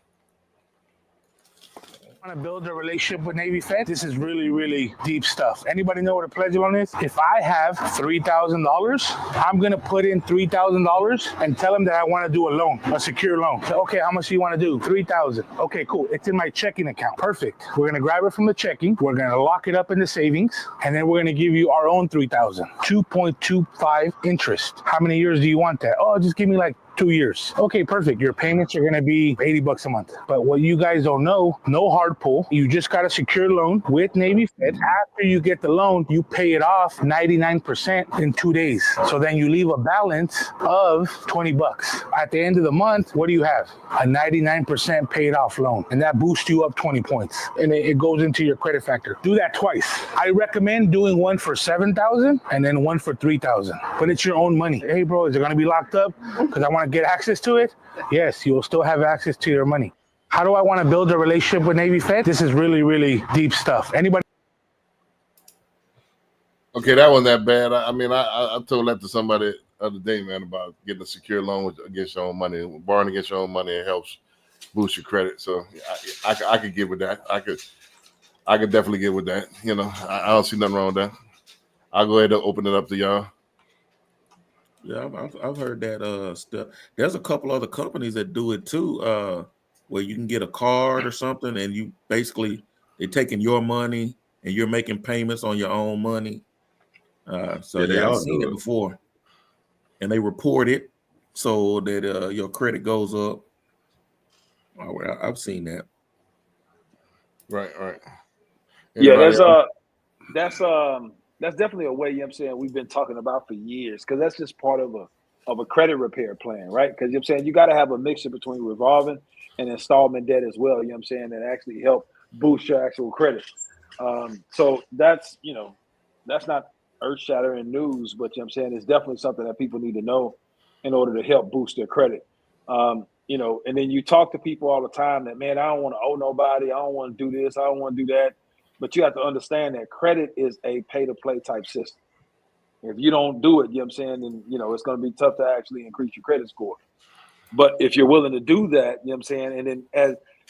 Want to build a relationship with Navy Fed? This is really, really deep stuff. Anybody know what a pledge loan is? If I have $3,000, I'm going to put in $3,000 and tell them that I want to do a loan, a secure loan. So, okay, how much do you want to do? $3,000. Okay, cool. It's in my checking account. Perfect. We're going to grab it from the checking. We're going to lock it up in the savings. And then we're going to give you our own $3,000. 2.25 interest. How many years do you want that? Oh, just give me like 2 years. Okay, perfect. Your payments are going to be $80 a month. But what you guys don't know, no hard pull. You just got a secure loan with Navy Fed. After you get the loan, you pay it off 99% in 2 days. So then you leave a balance of $20. At the end of the month, what do you have? A 99% paid off loan. And that boosts you up 20 points. And it goes into your credit factor. Do that twice. I recommend doing one for $7,000 and then one for $3,000. But it's your own money. Hey, bro, is it going to be locked up? Because I want to get access to it? Yes, you'll still have access to your money. How do I want to build a relationship with Navy Fed? This is really, really deep stuff. Anybody? Okay, that wasn't that bad. I mean, I told that to somebody the other day, man, about getting a secure loan against your own money. Borrowing against your own money, it helps boost your credit. So I could get with that. I could definitely get with that. You know, I don't see nothing wrong with that. I'll go ahead and open it up to y'all. Yeah, I've heard that stuff. There's a couple other companies that do it too, where you can get a card or something, and you basically they're taking your money and you're making payments on your own money. So yeah, I've seen it before, and they report it so that your credit goes up. I've seen that. Right. Yeah, that's definitely a way, you know what I'm saying, we've been talking about for years, because that's just part of a credit repair plan, right? Because, you know what I'm saying, you got to have a mixture between revolving and installment debt as well, you know what I'm saying, that actually help boost your actual credit. So that's, you know, that's not earth-shattering news, but, you know what I'm saying, it's definitely something that people need to know. in order to help boost their credit. You know, and then you talk to people all the time that, man, I don't want to owe nobody. I don't want to do this. I don't want to do that. But you have to understand that credit is a pay-to-play type system. If you don't do it, you know what I'm saying, then, you know, it's going to be tough to actually increase your credit score. But if you're willing to do that, you know what I'm saying, and then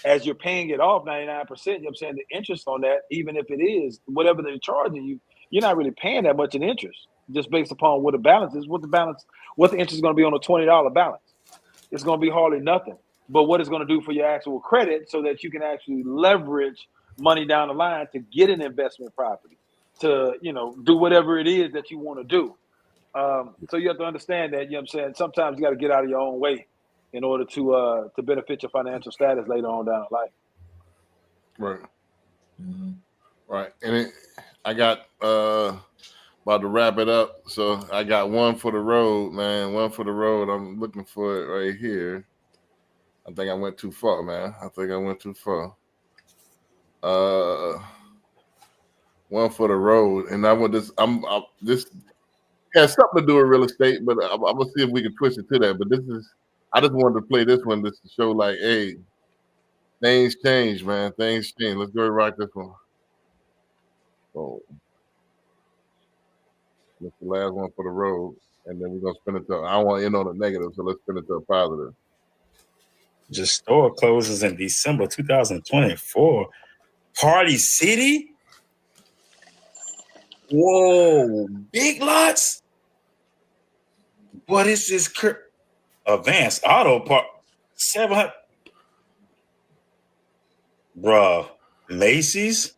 as you're paying it off 99%, you know what I'm saying, the interest on that, even if it is whatever they're charging you, you're not really paying that much in interest, just based upon what the balance is, what the interest is going to be on a $20 balance. It's going to be hardly nothing. But what it's going to do for your actual credit so that you can actually leverage money down the line to get an investment property, to, you know, do whatever it is that you want to do. So you have to understand that, you know what I'm saying, sometimes you got to get out of your own way in order to benefit your financial status later on down the line. Right. Right. And I got about to wrap it up. So I got one for the road, man. One for the road. I'm looking for it right here. I think I went too far, man. One for the road. And I want this. This has something to do with real estate, but I'm gonna see if we can twist it to that. But I just wanted to play this one just to show, like, hey, things change, man. Things change. Let's go rock this one. Oh. That's the last one for the road, and then we're gonna spin it to. I don't want to end on a negative, so let's spin it to a positive. The store closes in December 2024. Party City? Whoa, Big Lots? What is this? Advanced Auto Park? 700. Bruh, Macy's?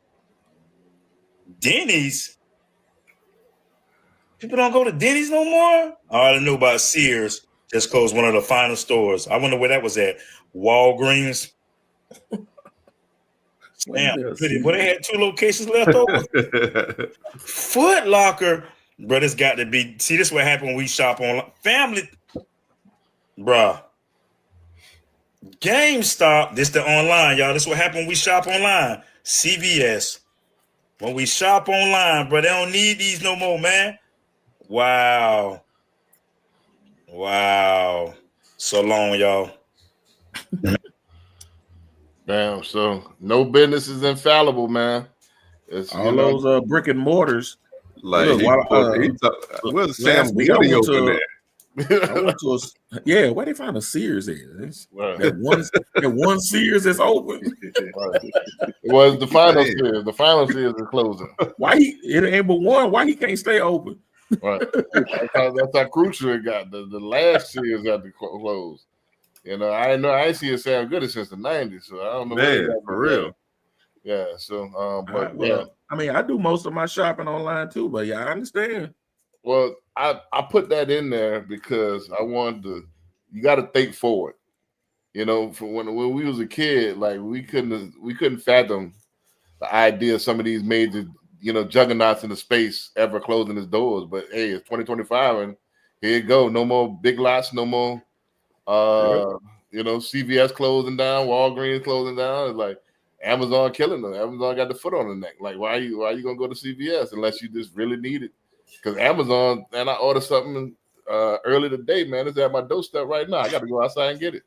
Denny's? People don't go to Denny's no more? I already knew about Sears. Just closed one of the final stores. I wonder where that was at. Walgreens. Damn, but they had 2 locations left over. Foot Locker. Bro, this got to be. See, this is what happened when we shop online. Family. Bruh. GameStop. This the online, y'all. This is what happened when we shop online. CVS. When we shop online, bro, they don't need these no more, man. Wow. So long, y'all. Damn. So no business is infallible, man. It's all those brick and mortars. Like, where's Sam's Beauty open there? I went to where they find a Sears is. That one Sears is open. It was the final Sears. The final Sears is closing. Why it ain't but one? Why he can't stay open? Right. That's how crucial it got. The last Sears had to close. You know, I ain't seen Sam Goody since the 90s, so I don't know. Man, for real. Yeah. So, but I mean, I do most of my shopping online too, but yeah, I understand. Well, I put that in there because I wanted to. You got to think forward. You know, for when we was a kid, like we couldn't fathom the idea of some of these major, you know, juggernauts in the space ever closing its doors. But hey, it's 2025, and here you go. No more Big Lots. No more. You know, CVS closing down, Walgreens closing down. It's like Amazon killing them. Amazon got the foot on the neck. Like, why are you gonna go to CVS unless you just really need it? Because Amazon, and I ordered something early today, man. It's at my doorstep right now. I got to go outside and get it.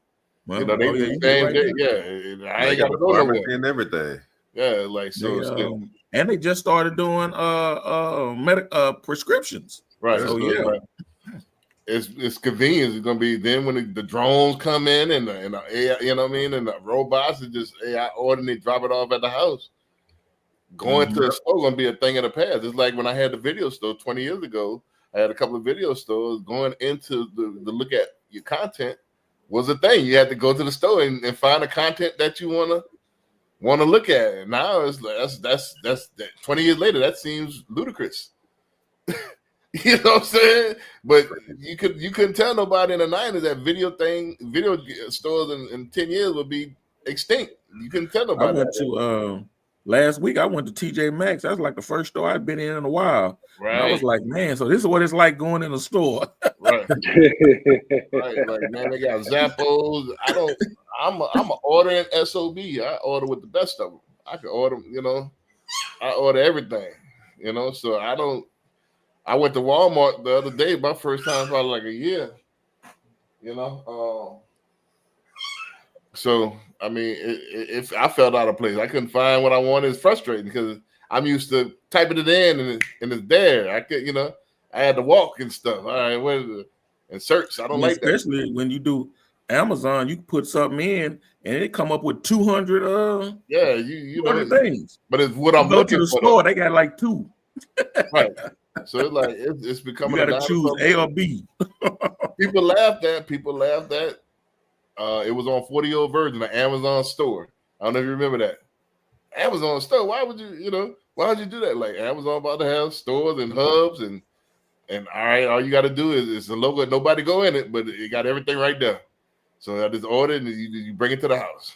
Well, you know, they do the same day. Yeah, I ain't got to go nowhere. And everything. Yeah, like so. And they just started doing prescriptions. Right. So yeah. It's convenient. It's gonna be then when the drones come in and the AI, you know what I mean, and the robots are just AI order and they drop it off at the house. Going to the store gonna be a thing of the past. It's like when I had the video store 20 years ago. I had a couple of video stores. Going into the look at your content was a thing. You had to go to the store and find the content that you wanna look at. And now it's like that's 20 years later. That seems ludicrous. You know what I'm saying? But you couldn't tell nobody in the 90s that video stores in 10 years would be extinct. You couldn't tell nobody. I went to last week. I went to TJ Maxx. That was like the first store I'd been in a while. Right. And I was like, man, so this is what it's like going in a store. Right. Right. Like, man, they got Zappos. I'm a ordering SOB. I order with the best of them. I can order, you know, I order everything, you know, so I went to Walmart the other day, my first time probably like a year. You know, so I mean, if I felt out of place, I couldn't find what I wanted. It's frustrating because I'm used to typing it in and it's there. I could, you know, I had to walk and stuff. All right, what is it? And search. I don't like that. Especially when you do Amazon, you put something in and it come up with 200 yeah, you know things. But it's what I'm go looking to the for. store, they got like 2. Right. So it's like it's becoming. You gotta choose A or B. People laughed at. It was on 40-year-old Virgin, the Amazon store. I don't know if you remember that. Amazon store. Why would you do that? Like Amazon about to have stores and hubs and all right, all you got to do is the logo. Nobody go in it, but it got everything right there. So I just order and you bring it to the house.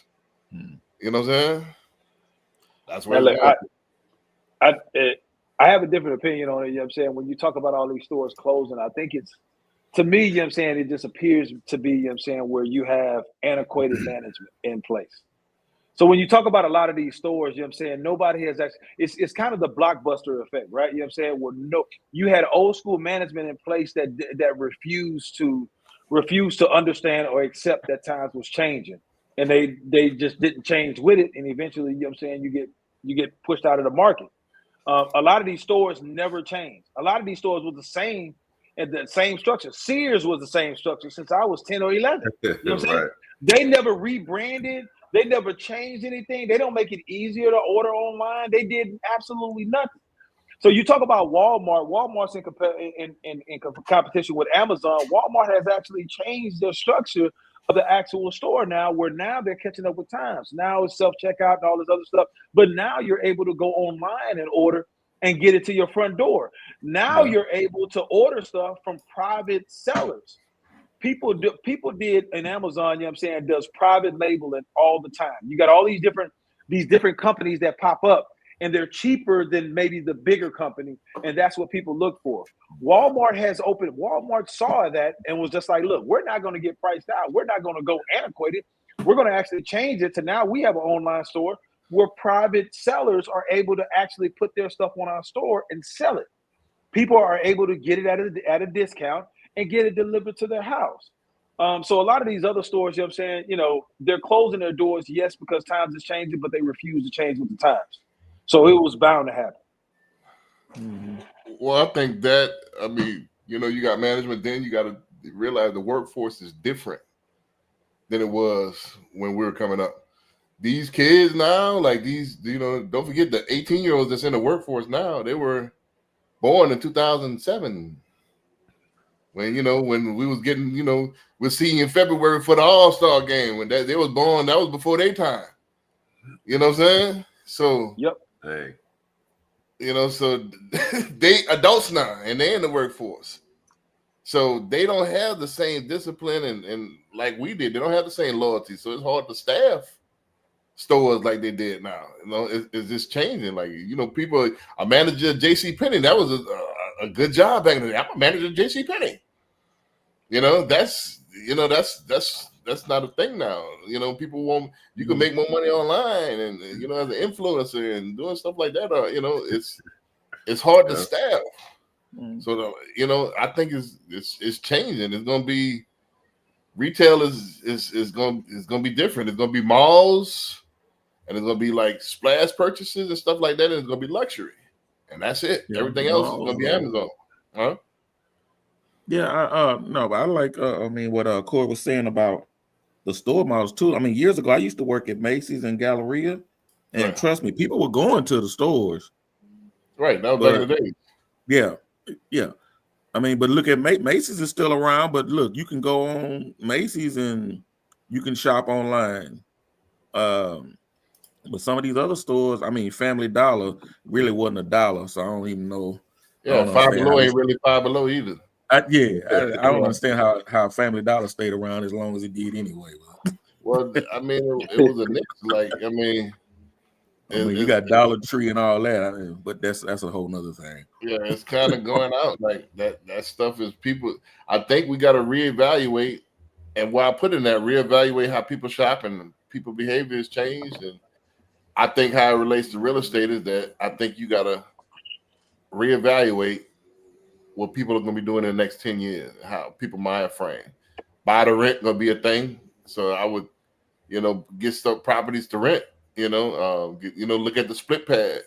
You know what I'm saying? That's where I have a different opinion on it. You know what I'm saying? When you talk about all these stores closing, I think it's, to me, you know what I'm saying, it just appears to be, you know what I'm saying, where you have antiquated management in place. So when you talk about a lot of these stores, you know what I'm saying, nobody has actually, it's kind of the Blockbuster effect, right? You know what I'm saying? Where you had old school management in place that refused to understand or accept that times was changing. And they just didn't change with it. And eventually, you know what I'm saying, you get pushed out of the market. A lot of these stores never changed. A lot of these stores were the same and the same structure. Sears was the same structure since I was 10 or 11. You know what I'm saying? Right. They never rebranded. They never changed anything. They don't make it easier to order online. They did absolutely nothing. So you talk about Walmart. Walmart's in competition with Amazon. Walmart has actually changed their structure of the actual store now, where now they're catching up with times. Now it's self-checkout and all this other stuff. But now you're able to go online and order and get it to your front door. Now you're able to order stuff from private sellers. People did in Amazon, you know what I'm saying, does private labeling all the time. You got all these different companies that pop up, and they're cheaper than maybe the bigger company, and that's what people look for. Walmart saw that and was just like, look, we're not going to get priced out. We're not going to go antiquated. We're going to actually change it to now we have an online store where private sellers are able to actually put their stuff on our store and sell it. People are able to get it at a discount and get it delivered to their house. So a lot of these other stores, you know what I'm saying, you know, they're closing their doors, yes, because times is changing, but they refuse to change with the times. So it was bound to happen. Well, I think that, I mean, you know, you got management, then you got to realize the workforce is different than it was when we were coming up. These kids now, like these, you know, don't forget the 18-year-olds that's in the workforce now, they were born in 2007. When, you know, when we was getting, you know, we're seeing in February for the All-Star game, when they was born, that was before their time. You know what I'm saying? So, yep. Hey. You know, so they adults now and they're in the workforce. So they don't have the same discipline and like we did. They don't have the same loyalty. So it's hard to staff stores like they did now. You know, it's just changing. Like, you know, people, a manager at JCPenney, that was a good job back in the day. I'm a manager at JCPenney. You know, that's not a thing now. You know, people want, you can make more money online and, you know, as an influencer and doing stuff like that. You know, it's hard to staff. So, you know, I think it's changing. It's going to be, retail is going to be different. It's going to be malls and it's going to be like splash purchases and stuff like that. And it's going to be luxury. And that's it. Yeah, everything else is going to be Amazon. Huh? Yeah, no, but I like, I mean, what Corey was saying about the store models too. I mean, years ago, I used to work at Macy's and Galleria, and trust me, people were going to the stores. Right, that was back in the day. Yeah. I mean, but look at Macy's is still around, but look, you can go on Macy's and you can shop online. But some of these other stores, I mean, Family Dollar really wasn't $1, so I don't even know. Yeah, Five Below ain't really Five Below either. I don't understand how Family Dollar stayed around as long as it did anyway. Well, I mean, it was a niche. Like, I mean, you got Dollar Tree and all that, but that's a whole nother thing. Yeah, it's kind of going out like that. That stuff is people. I think we got to reevaluate, and while putting that, reevaluate how people shop and people behavior has changed. And I think how it relates to real estate is that I think you got to reevaluate what people are going to be doing in the next 10 years, how people mind frame. buy to rent gonna be a thing. So I would, get some properties to rent. Look at the split pad.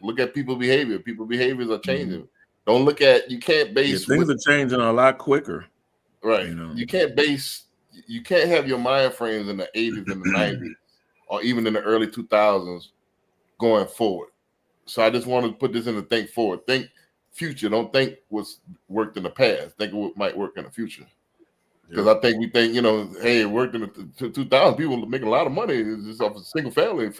Look at people's behavior. People's behaviors are changing. Don't look at, you can't base things are changing a lot quicker. Right. You can't have your mind frames in the 80s and the 90s or even in the early 2000s going forward. So I just want to put this in the think forward. Think future. Don't think what's worked in the past. Think what might work in the future. Because I think we think, hey, it worked in the 2000s. People making a lot of money just off a single family.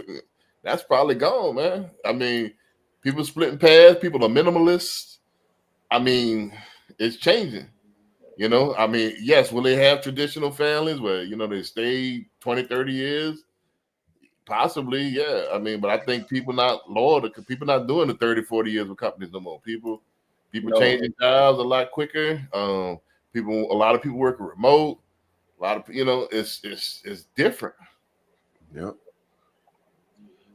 That's probably gone, man. I mean, people splitting paths. People are minimalists. I mean, it's changing. I mean, yes, will they have traditional families where, they stay 20, 30 years? Possibly, yeah. I mean, but I think people not loyal to people not doing the 30, 40 years with companies no more. People changing jobs a lot quicker. A lot of people working remote. A lot of it's different. Yep.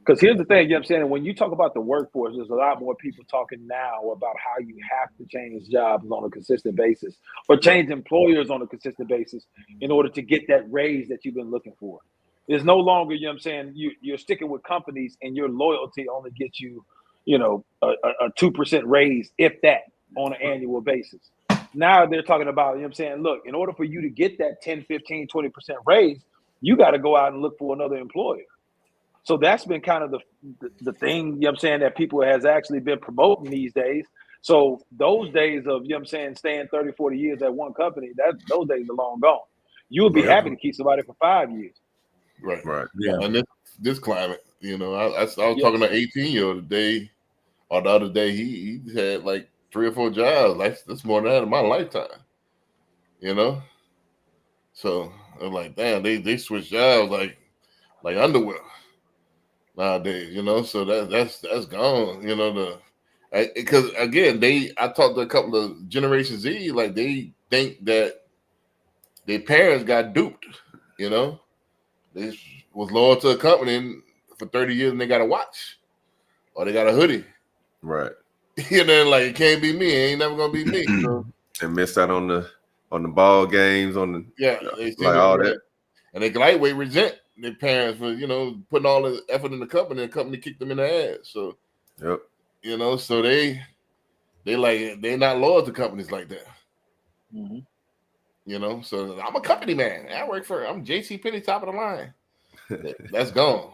Because here's the thing, when you talk about the workforce, there's a lot more people talking now about how you have to change jobs on a consistent basis or change employers on a consistent basis in order to get that raise that you've been looking for. It's no longer, you're sticking with companies and your loyalty only gets you, a 2% raise, if that, on an annual basis. Now they're talking about, look, in order for you to get that 10, 15, 20% raise, you got to go out and look for another employer. So that's been kind of the thing, that people has actually been promoting these days. So those days of, staying 30, 40 years at one company, those days are long gone. You would be happy to keep somebody for 5 years. Right. Yeah. And this climate, I was talking to an 18-year-old today or the other day, he had like 3 or 4 jobs. That's more than that in my lifetime. So I'm like, damn, they switch jobs like underwear nowadays, so that's gone, because again, I talked to a couple of Generation Z, like they think that their parents got duped, they was loyal to a company for 30 years and they got a watch or they got a hoodie. Right. Like, it can't be me. It ain't never gonna be me. So, and missed out on the ball games, they all that. And they lightweight resent their parents for, putting all the effort in the company and the company kicked them in the ass. So so they're not loyal to companies like that. Mm-hmm. So I'm a company man. I'm JC Penney, top of the line. That's gone.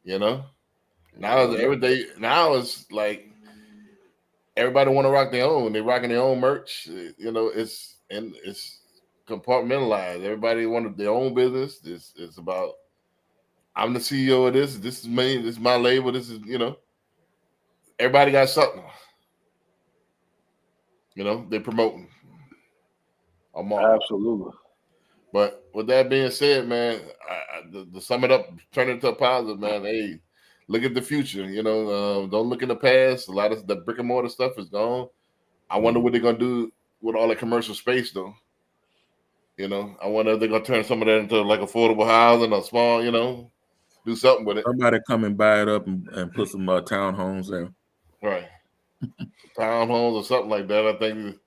Now it's like everybody want to rock their own. They're rocking their own merch. It's compartmentalized. Everybody wanted their own business. It's about, I'm the CEO of this. This is me. This is my label. This is, everybody got something. They're promoting. Absolutely. But with that being said, man, to sum it up, turn it to a positive, man. Hey, look at the future. Don't look in the past. A lot of the brick and mortar stuff is gone. I wonder what they're gonna do with all the commercial space, though. I wonder if they're gonna turn some of that into like affordable housing or small, do something with it. Somebody come and buy it up and put some townhomes there. Right. Townhomes or something like that. I think.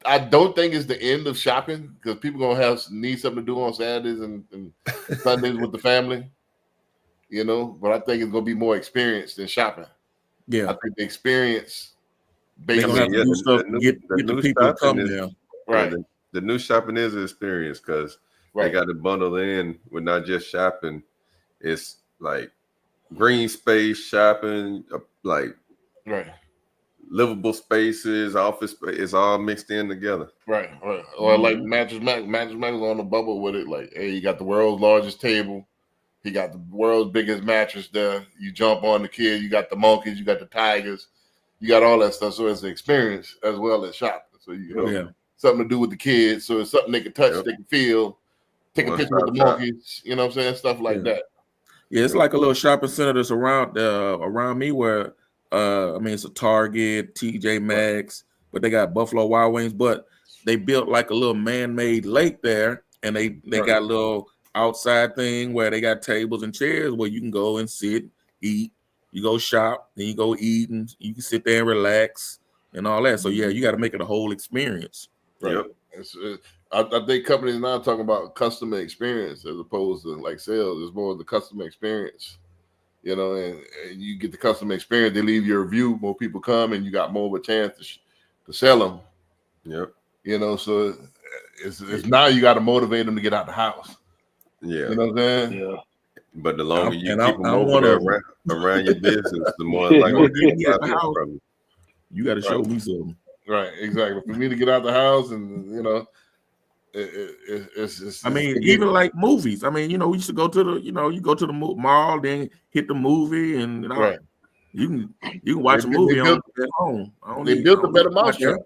I don't think it's the end of shopping because people gonna need something to do on Saturdays and Sundays with the family. But I think it's gonna be more experience than shopping. Yeah, I think the experience based on get the people to come there. Right. The new shopping is an experience because they got it bundled in with not just shopping. It's like green space shopping, like livable spaces, office space. It's all mixed in together. Right. Or like Mattress Mac was on the bubble with it. Like, hey, you got the world's largest table. He got the world's biggest mattress there. You jump on the kid. You got the monkeys. You got the tigers. You got all that stuff. So it's an experience as well as shopping. So something to do with the kids. So it's something they can touch, they can feel, take a picture with the monkeys. You know what I'm saying? Stuff like that. Yeah, it's like a little shopping center that's around me where it's a Target, TJ Maxx, but they got Buffalo Wild Wings. But they built like a little man-made lake there, and they got a little outside thing where they got tables and chairs where you can go and sit, eat. You go shop, then you go eat, and you can sit there and relax and all that. So yeah, you got to make it a whole experience. Right. Yep. I think companies now talking about customer experience as opposed to like sales. It's more of the customer experience, you know, and you get the customer experience. They leave you a review. More people come, and you got more of a chance to sell them. Yep. You know, so it's now you got to motivate them to get out the house. Yeah. You know what I'm saying? Yeah. But the longer you And keep I'm them over one there of 'em. around your business, the more likely You they get buy the house, from you. you got to show Right. me something. Right, exactly. For me to get out the house, and you know, it's I mean, even like movies. I mean, you know, we used to go to the, you know, you go to the mall, then hit the movie, and you know, right. you can watch a movie at home. They built a better mousetrap.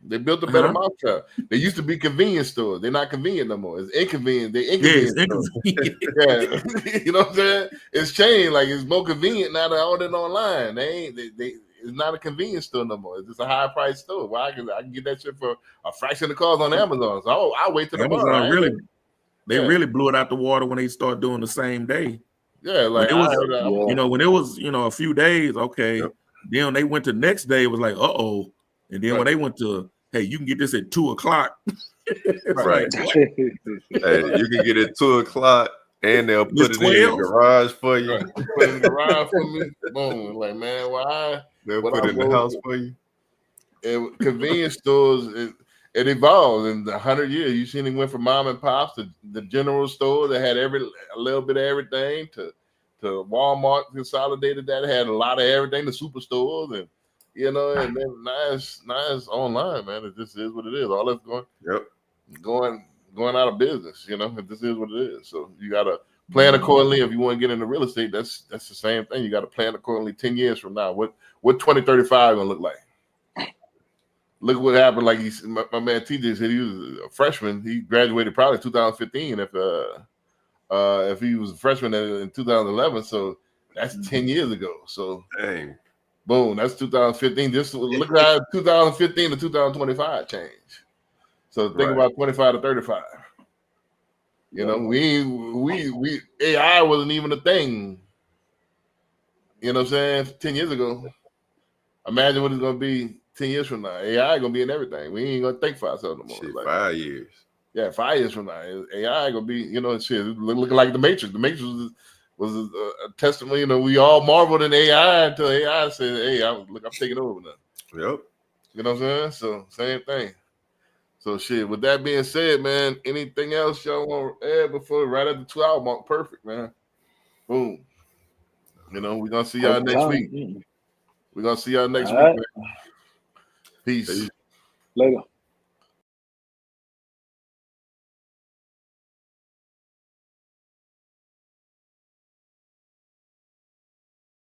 They built a better Uh-huh. mousetrap. They used to be convenience stores. They're not convenient no more. It's inconvenient. They Yeah, inconvenient. it's inconvenient. Yeah, you know what I'm saying? It's changed. Like it's more convenient now to order it online. It's not a convenience store no more. It's just a high price store. Well, I can get that shit for a fraction of the cost on Amazon. So I'll wait till tomorrow. Amazon really blew it out the water when they start doing the same day. Yeah, like when it was, you know, when it was, you know, a few days, okay. Yep. Then they went to the next day, it was like, and then when they went to, hey, you can get this at 2:00. It's Right. like, what? Hey, you can get it 2:00, and they'll put It's it in your 12? garage for you. Right. Put it in the garage for me. Boom. Like, man, why? They'll what put I it in the go house to- for you. Convenience stores, it evolved in the 100 years. You seen it went from mom and pops to the general store that had a little bit of everything to Walmart consolidated that had a lot of everything, the superstores, and you know, and then now it's online, man. It just is what it is. All that's going out of business, you know. This is what it is. So you gotta plan accordingly if you want to get into real estate. That's the same thing. You got to plan accordingly 10 years from now. What 2035 gonna look like? Look what happened. Like my man TJ said, he was a freshman. He graduated probably 2015. If he was a freshman in 2011, so that's 10 years ago. So dang, boom, that's 2015. Just look at how 2015 to 2025 changed. So think about 25 to 35. You know, we AI wasn't even a thing. You know what I'm saying? 10 years ago. Imagine what it's gonna be 10 years from now. AI gonna be in everything. We ain't gonna think for ourselves no more. Shit, Like, 5 years. yeah, 5 years from now, AI gonna be, you know, shit looking like the Matrix. The Matrix was a testimony. You know, we all marveled in AI until AI said, "Hey, I'm taking over now." Yep. You know what I'm saying? So same thing. So shit. With that being said, man, anything else y'all want to add before right at the 2-hour mark? Perfect, man. Boom. You know, we're gonna see y'all next week. We're gonna see y'all next All week, right. man. Peace. Later.